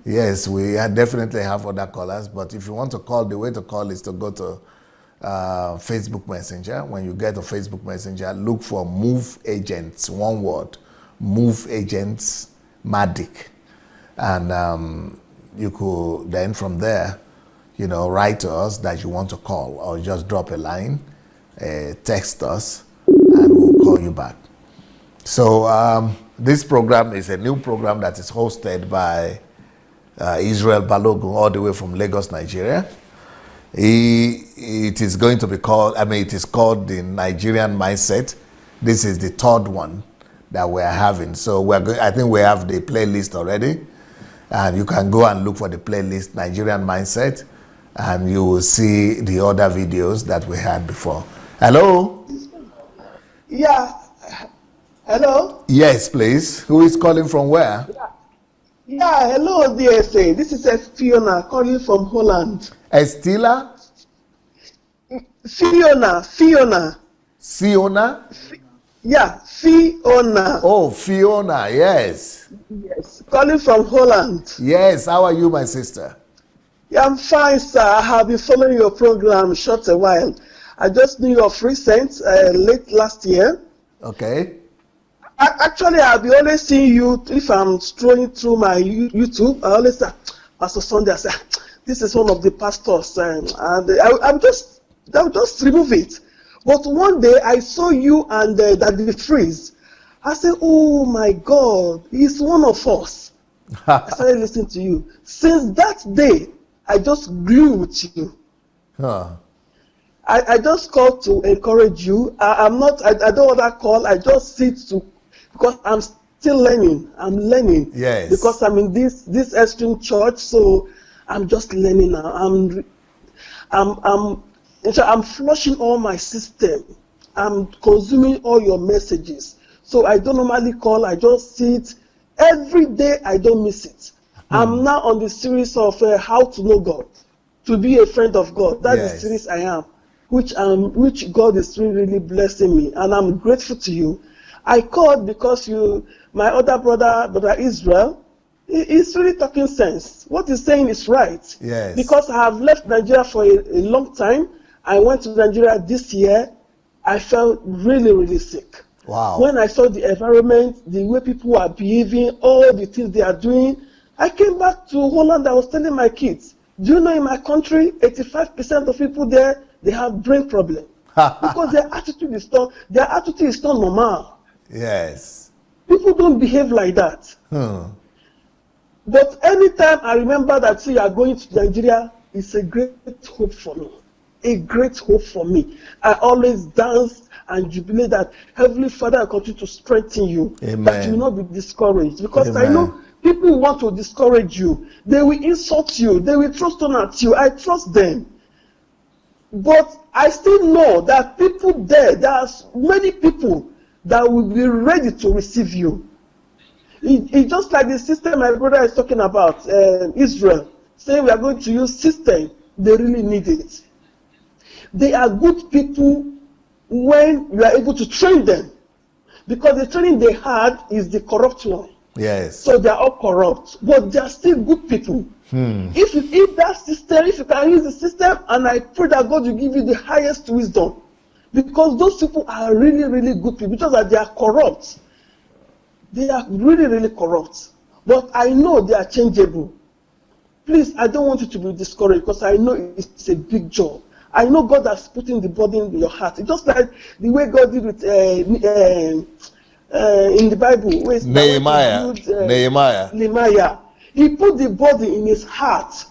Yes, we definitely have other callers. But if you want to call, the way to call is to go to Facebook Messenger. When you get to Facebook Messenger, look for Move Agents. One word, Move Agents Matic, and you could then from there, write to us that you want to call, or just drop a line, text us, and we'll call you back. So this program is a new program that is hosted by Israel Balogun, all the way from Lagos, Nigeria. It is going to be called, it is called the Nigerian Mindset. This is the third one that we're having. So I think we have the playlist already. And you can go and look for the playlist Nigerian Mindset, and you will see the other videos that we had before. Hello? Yeah. Hello? Yes, please. Who is calling from where? Yeah, hello, DSA. This is Fiona calling from Holland. Estila? Fiona. Siona? Yeah, Fiona. Oh, Fiona, yes. Yes, calling from Holland. Yes, how are you, my sister? Yeah, I'm fine, sir. I have been following your program short a while. I just knew of recent, late last year. Okay. Actually, I've been always seeing you, if I'm strolling through my YouTube, I always say, Pastor Sunday, I say, this is one of the pastors, and I'll just remove it. But one day I saw you and Daddy Freeze. I said, oh my God, he's one of us. I started listening to you. Since that day, I just grew with you. Huh. I just called to encourage you. I don't want that call. I just sit because I'm still learning. I'm learning. Yes. Because I'm in this extreme church, so I'm just learning now. I'm flushing all my system. I'm consuming all your messages. So I don't normally call. I just sit every day. I don't miss it. I'm now on the series of how to know God, to be a friend of God. That's the series I am, which God is really blessing me, and I'm grateful to you. I called because my other brother Israel, He's really talking sense. What he's saying is right. Yes. Because I have left Nigeria for a long time. I went to Nigeria this year. I felt really, really sick. Wow. When I saw the environment, the way people are behaving, all the things they are doing, I came back to Holland. I was telling my kids, do you know in my country, 85% of people there, they have brain problem. Because their attitude is not normal. Yes. People don't behave like that. But anytime I remember that you are going to Nigeria, it's a great hope for me. A great hope for me. I always dance and jubilate that Heavenly Father will continue to strengthen you. Amen. That you will not be discouraged. Because Amen. I know people want to discourage you. They will insult you. They will throw stone at you. I trust them. But I still know that people there are many people that will be ready to receive you. It's just like the system my brother is talking about, Israel, saying we are going to use system. They really need it. They are good people when you are able to train them. Because the training they had is the corrupt one. Yes. So they are all corrupt. But they are still good people. If that system, if you can use the system, and I pray that God will give you the highest wisdom. Because those people are really, really good people. Because they are corrupt. They are really, really corrupt. But I know they are changeable. Please, I don't want you to be discouraged because I know it's a big job. I know God has put in the burden in your heart. It's just like the way God did with in the Bible. Nehemiah. He put the burden in his heart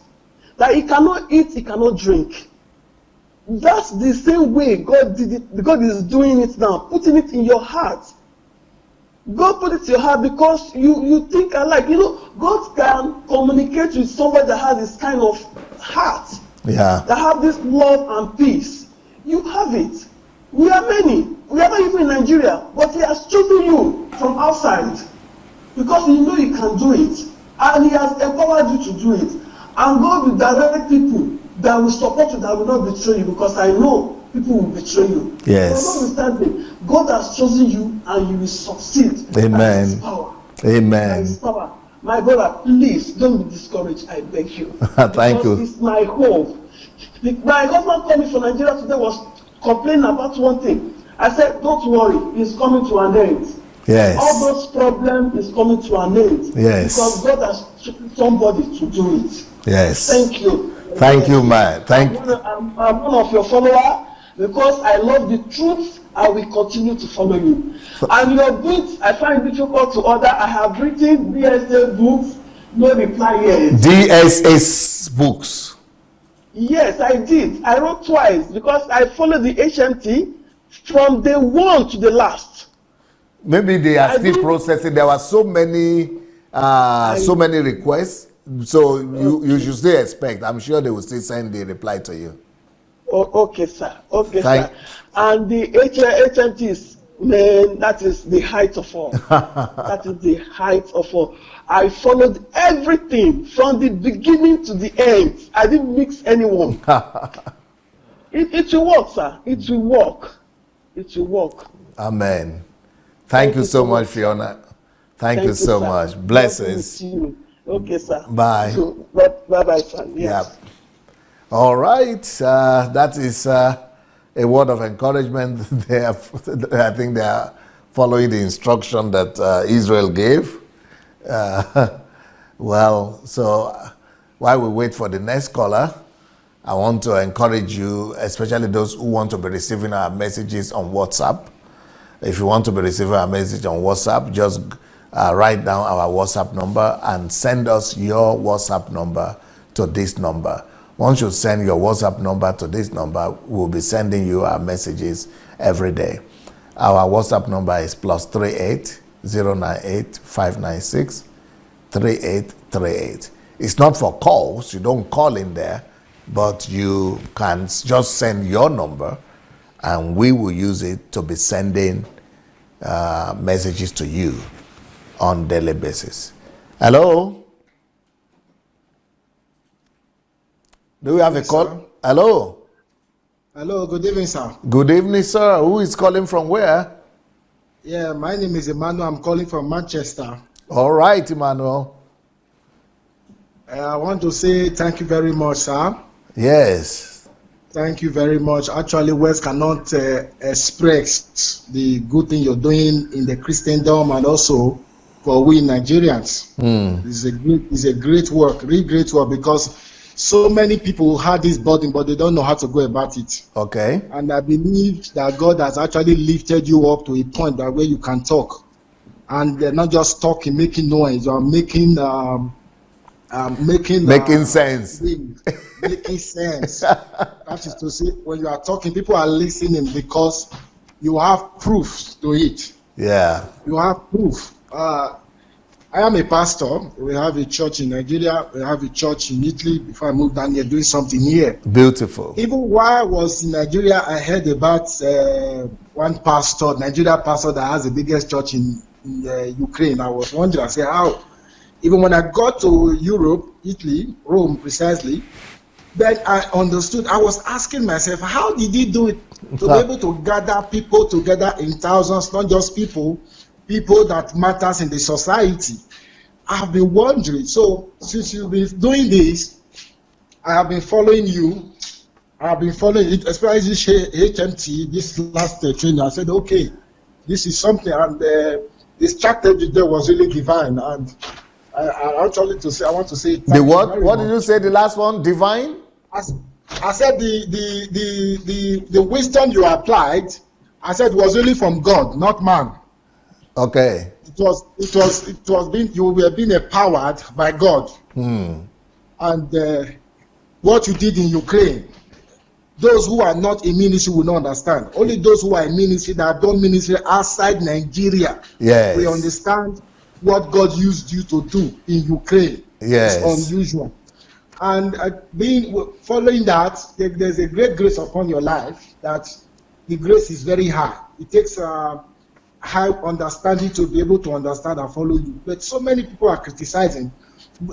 that he cannot eat, he cannot drink. That's the same way God did it. God is doing it now, putting it in your heart. God put it in your heart because you think alike. God can communicate with somebody that has this kind of heart. Yeah. That have this love and peace. You have it. We are many. We are not even in Nigeria, but He has chosen you from outside because He knows you can do it, and He has empowered you to do it. And God will direct people that will support you, that will not betray you, because I know people will betray you. Yes. So notwithstanding, God has chosen you, and you will succeed. Amen. By His power. Amen. By His power. My brother, please don't be discouraged, I beg you. Thank you. It's my hope. My husband coming from Nigeria today was complaining about one thing. I said, don't worry, it's coming to an end. Yes. All those problems is coming to an end. Yes. Because God has chosen somebody to do it. Yes. Thank you. Thank you, man. I'm one of your followers because I love the truth. I will continue to follow you. And your books, I find it difficult to order. I have written DSA books, no reply yet. DSA books. Yes, I did. I wrote twice because I followed the HMT from the one to the last. Maybe they are still processing. There were so many requests. So you should still expect. I'm sure they will still send the reply to you. Oh, okay, sir. Okay, sir. And the HMT is, man, that is the height of all. That is the height of all. I followed everything from the beginning to the end. I didn't mix anyone. It will work, sir. It will work. It will work. Amen. Thank you so much, Fiona. Thank you so much. Blessings. Okay, sir. Bye. Bye, sir. Yes. Yeah. All right. That is a word of encouragement. I think they are following the instruction that Israel gave. Well, so while we wait for the next caller, I want to encourage you, especially those who want to be receiving our messages on WhatsApp. If you want to be receiving our message on WhatsApp, just write down our WhatsApp number and send us your WhatsApp number to this number. Once you send your WhatsApp number to this number, we'll be sending you our messages every day. Our WhatsApp number is +38 098 596 3838. It's not for calls. You don't call in there, but you can just send your number and we will use it to be sending messages to you on daily basis. Hello? Do we have a call? Sir. Hello? Hello, good evening, sir. Good evening, sir. Who is calling from where? Yeah, my name is Emmanuel. I'm calling from Manchester. All right, Emmanuel. I want to say thank you very much, sir. Yes. Thank you very much. Actually, words cannot express the good thing you're doing in the Christendom and also for we Nigerians. It's a great work, really great work, because so many people had this burden, but they don't know how to go about it. Okay. And I believe that God has actually lifted you up to a point that where you can talk, and not just talking, making noise, or making sense. Making sense. That is to say, when you are talking, people are listening because you have proof to it. Yeah. You have proof. I am a pastor. We have a church in Nigeria. We have a church in Italy. Before I moved down here, doing something here. Beautiful. Even while I was in Nigeria, I heard about one pastor, Nigeria pastor, that has the biggest church in Ukraine. I was wondering, I said, how? Even when I got to Europe, Italy, Rome precisely, then I understood. I was asking myself, how did he do it to be able to gather people together in thousands, not just people that matters in the society? I've been wondering. So since you've been doing this, I have been following you. I have been following it, especially this HMT, this last training. I said, okay, this is something, and the strategy there was really divine. And I want to say the what? What did you say? The last one, divine. I said the wisdom you applied, I said, was really from God, not man. Okay. It was being, you were being empowered by God. And what you did in Ukraine, those who are not in ministry will not understand. Only those who are in ministry, that have done ministry outside Nigeria, yes, we understand what God used you to do in Ukraine. Yes. It's unusual. And following that, there's a great grace upon your life, that the grace is very high. It takes high understanding to be able to understand and follow you. But so many people are criticizing,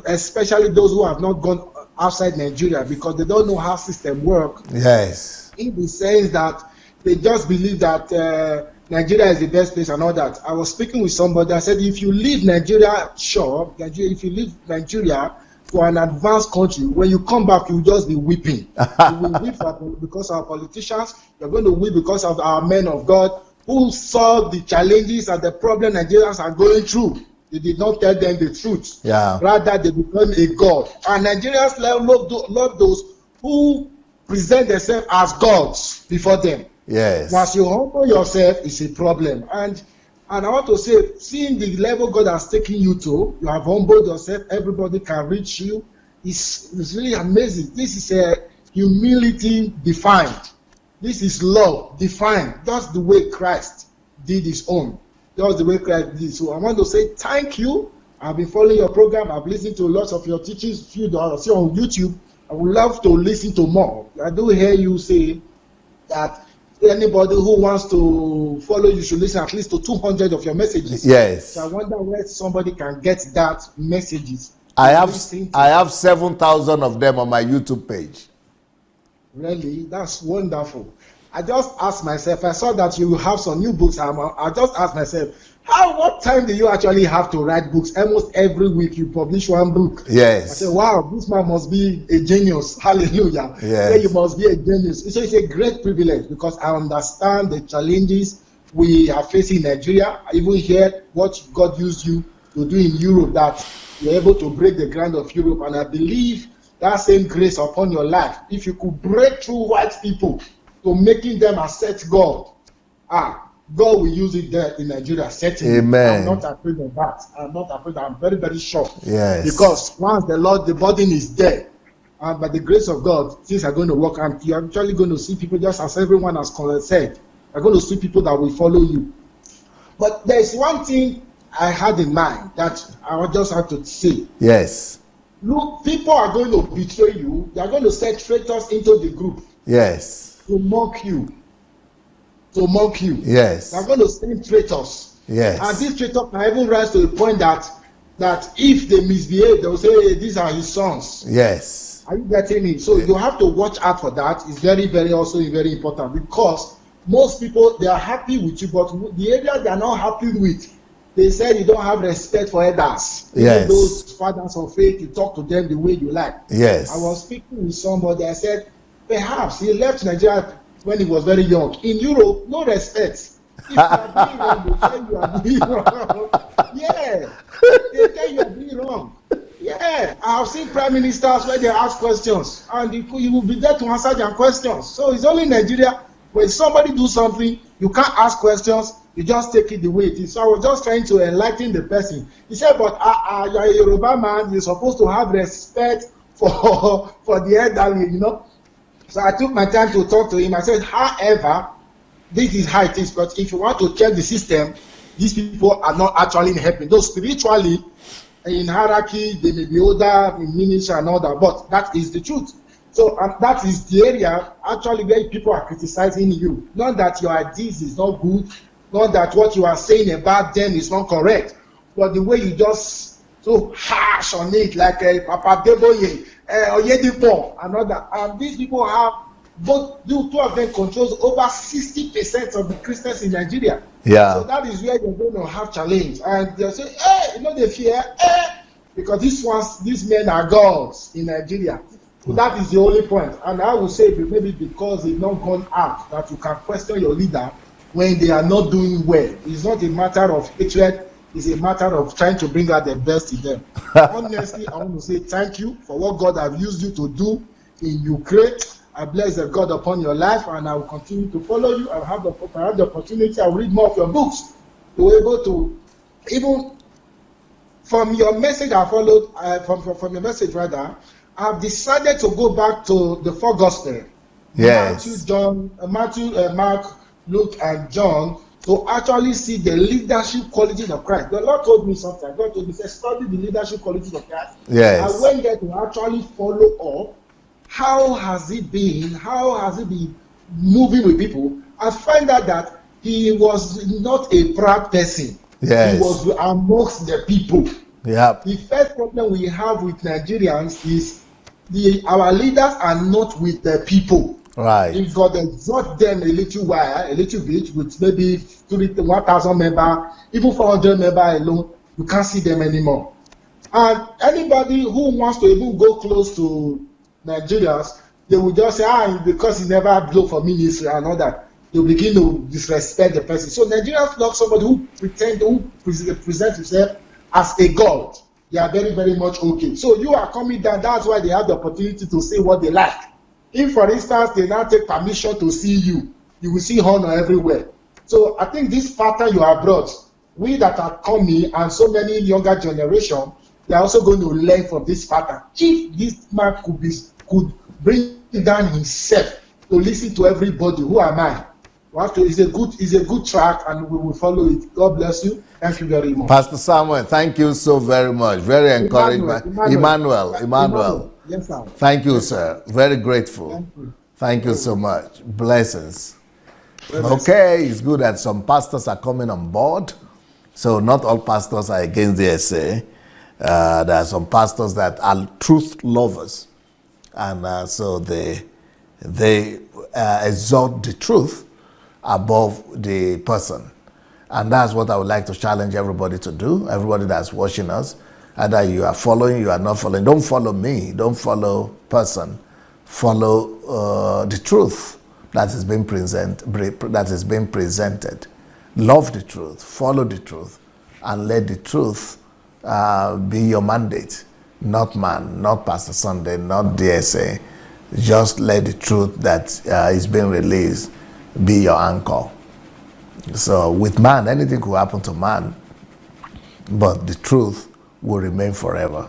especially those who have not gone outside Nigeria, because they don't know how system work. Yes. In the sense that they just believe that Nigeria is the best place and all that. I was speaking with somebody. I said, if you leave Nigeria, if you leave Nigeria for an advanced country, when you come back, you'll just be weeping. You will weep because of our politicians. You're going to weep because of our men of God who saw the challenges and the problem Nigerians are going through. They did not tell them the truth. Yeah. Rather, they become a god. And Nigerians love those who present themselves as gods before them. Yes. Once you humble yourself, it's a problem. And I want to say, seeing the level God has taken you to, you have humbled yourself, everybody can reach you. It's really amazing. This is a humility defined. This is love defined. That's the way Christ did his own. That's the way Christ did. So I want to say thank you. I've been following your program. I've listened to lots of your teachings. Few that I see on YouTube. I would love to listen to more. I do hear you say that anybody who wants to follow you should listen at least to 200 of your messages. Yes. So I wonder where somebody can get that messages. I have 7,000 of them on my YouTube page. Really? That's wonderful. I just asked myself, I saw that you have some new books. I just asked myself, what time do you actually have to write books? Almost every week you publish one book. Yes. I said, wow, this man must be a genius. Hallelujah. Yes. Yeah, you must be a genius. So it's a great privilege because I understand the challenges we are facing in Nigeria. I even hear what God used you to do in Europe, that you're able to break the ground of Europe. And I believe that same grace upon your life, if you could break through white people to making them accept God, God will use it there in Nigeria, certainly. Amen. I'm not afraid of that. I'm not afraid. I'm very, very sure. Yes. Because once the burden is there, and by the grace of God, things are going to work, and you're actually going to see people, just as everyone has said, you're going to see people that will follow you. But there's one thing I had in mind that I just have to say. Yes. Look, people are going to betray you. They are going to set traitors into the group. Yes. To mock you. To mock you. Yes. They are going to send traitors. Yes. And these traitors can even rise to the point that if they misbehave, they will say, hey, these are his sons. Yes. Are you getting me? So you have to watch out for that. It's very, very important, because most people, they are happy with you, but the area they are not happy with, they said you don't have respect for elders. Yes. Even those fathers of faith, you talk to them the way you like. Yes. I was speaking with somebody, I said, perhaps he left Nigeria when he was very young. In Europe, no respect. If you are doing wrong, they tell you are doing wrong. Yeah, they tell you are doing wrong. Yeah, I have seen prime ministers where they ask questions, and you will be there to answer their questions. So it's only in Nigeria, when somebody do something, you can't ask questions, you just take it the way it is. So I was just trying to enlighten the person. He said, but you are a Yoruba man, you're supposed to have respect for the elderly, you know. So I took my time to talk to him. I said, however, this is how it is, but if you want to check the system, these people are not actually helping. Though spiritually, in hierarchy, they may be older in ministry and all that, but that is the truth. So that is the area actually where people are criticizing you. Not that your ideas is not good, not that what you are saying about them is not correct, but the way you just so harsh on it, like Papa Deboye, Oyedipo, and all that. And these people have both, two of them controls over 60% of the Christians in Nigeria. Yeah. So that is where you're going to have challenge. And they'll say, hey, you know, they fear, because these men are gods in Nigeria. So that is the only point. And I would say maybe because they've not gone out, that you can question your leader when they are not doing well. It's not a matter of hatred, it's a matter of trying to bring out the best in them. Honestly, I want to say thank you for what God has used you to do in Ukraine. I bless the God upon your life, and I will continue to follow you. I have the opportunity. I will read more of your books to be able to, even from your message I followed, from your message rather, I've decided to go back to the four Gospels. Yes. Matthew, Mark, Luke, and John, to actually see the leadership qualities of Christ. The Lord told me something. God told me, say, study the leadership qualities of Christ. Yes. I went there to actually follow up. How has it been? How has it been moving with people? I find out that he was not a proud person. Yes. He was amongst the people. Yep. The first problem we have with Nigerians is our leaders are not with the people. Right. If God exhort them a little while, a little bit, with maybe 1,000 members, even 400 members alone, you can't see them anymore. And anybody who wants to even go close to Nigerians, they will just say, because he never blow for ministry and all that. They will begin to disrespect the person. So Nigerians love somebody who presents himself as a god. They are very, very much okay. So you are coming down, that's why they have the opportunity to say what they like. If, for instance, they now take permission to see you, you will see honor everywhere. So I think this pattern you have brought, we that are coming and so many younger generation, they are also going to learn from this pattern. If this man could bring down himself to listen to everybody, who am I? It's a good track, and we will follow it. God bless you. Thank you very much. Pastor Samuel, thank you so very much. Very encouraging. Emmanuel. Yes, sir. Thank you, sir. Very grateful. Thank you so much. Blessings. Okay, it's good that some pastors are coming on board. So not all pastors are against the Dsa. There are some pastors that are truth lovers. And so they exalt the truth above the person. And that's what I would like to challenge everybody to do, everybody that's watching us. Either you are following, you are not following. Don't follow me, don't follow person. Follow the truth that is being presented. Love the truth, follow the truth, and let the truth be your mandate. Not man, not Pastor Sunday, not Dsa. Just let the truth that is being released be your anchor. So with man, anything could happen to man, but the truth will remain forever.